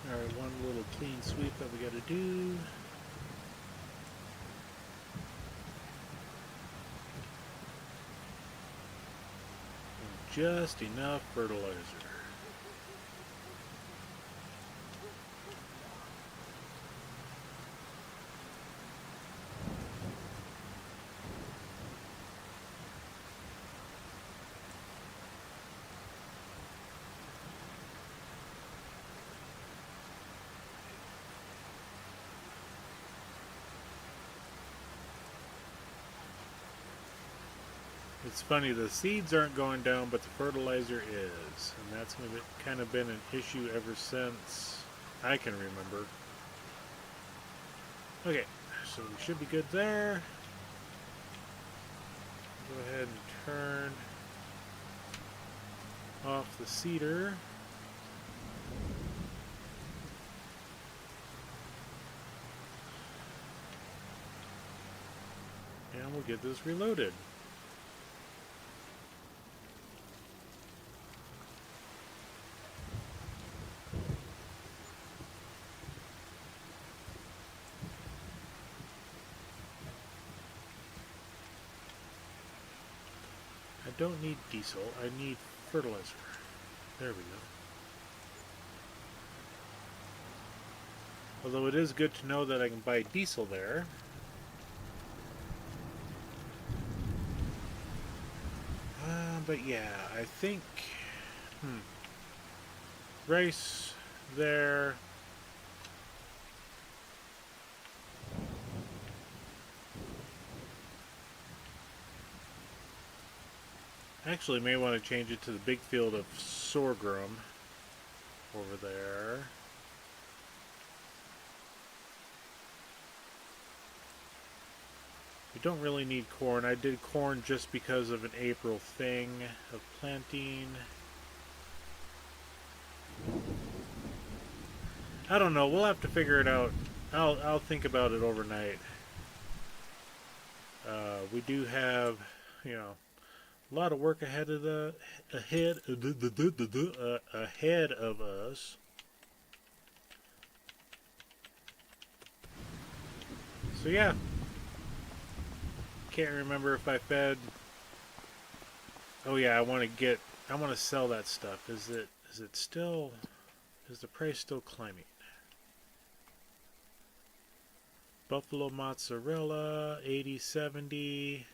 Speaker 1: Alright, one little clean sweep that we gotta do. And just enough fertilizer. It's funny, the seeds aren't going down, but the fertilizer is. And that's kind of been an issue ever since I can remember. Okay, so we should be good there. Go ahead and turn off the seeder. And we'll get this reloaded. I don't need diesel, I need fertilizer. There we go. Although it is good to know that I can buy diesel there. But yeah, I think... rice there. Actually, may want to change it to the big field of sorghum over there. We don't really need corn. I did corn just because of an April thing of planting. I don't know. We'll have to figure it out. I'll think about it overnight. We do have, you know, a lot of work ahead of us. So yeah, can't remember if I fed. Oh yeah, I want to sell that stuff. Is the price still climbing? Buffalo mozzarella 80-70.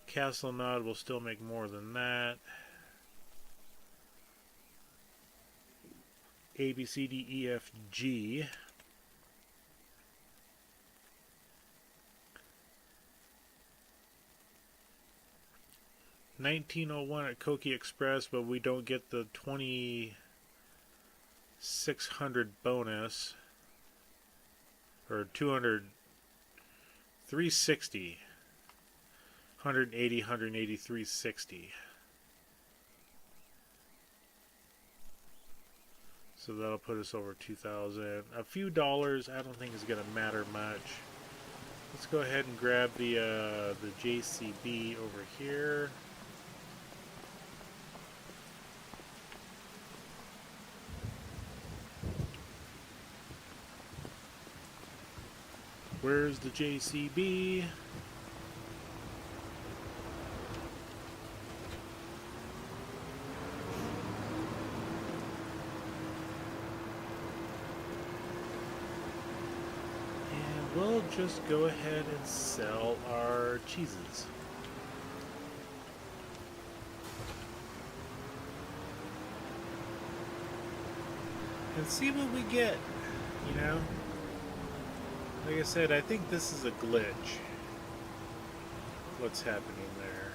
Speaker 1: Castle Nod will still make more than that. A, B, C, D, E, F, G. $19.01 at Koki Express, but we don't get the 2,600 bonus. Or 200, 360. 180, 180, 360. So that'll put us over 2,000. A few dollars, I don't think is going to matter much. Let's go ahead and grab the JCB over here. Where's the JCB? We'll just go ahead and sell our cheeses. And see what we get, you know? Like I said, I think this is a glitch. What's happening there?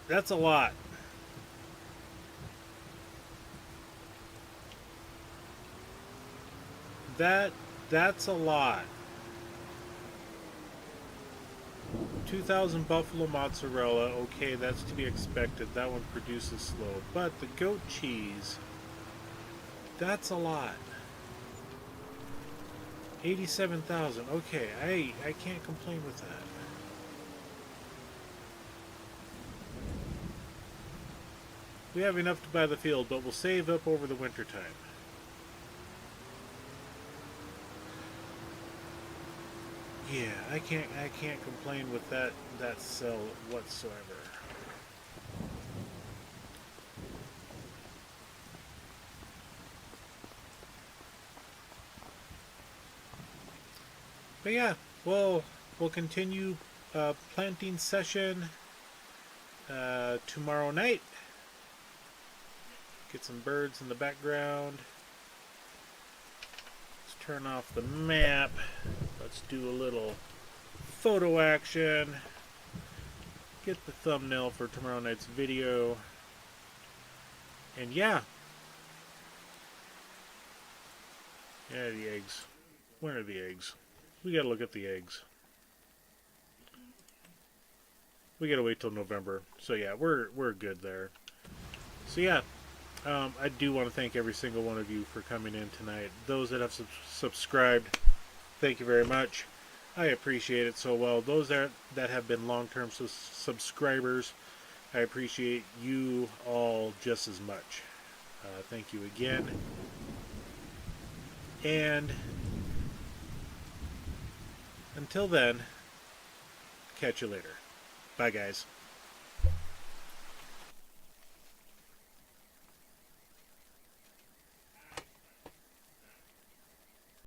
Speaker 1: That's a lot. That's a lot. 2,000 buffalo mozzarella. Okay, that's to be expected. That one produces slow. But the goat cheese, that's a lot. 87,000. Okay, I can't complain with that. We have enough to buy the field, but we'll save up over the winter time. Yeah, I can't complain with that sell whatsoever. But yeah, we'll continue planting session tomorrow night. Get some birds in the background. Let's turn off the map. Let's do a little photo action. Get the thumbnail for tomorrow night's video. And yeah. Yeah, the eggs. When are the eggs? We gotta look at the eggs. We gotta wait till November. So yeah, we're good there. So yeah, I do want to thank every single one of you for coming in tonight. Those that have subscribed, thank you very much. I appreciate it so well. Those that have been long-term subscribers, I appreciate you all just as much. Thank you again. And until then, catch you later. Bye, guys.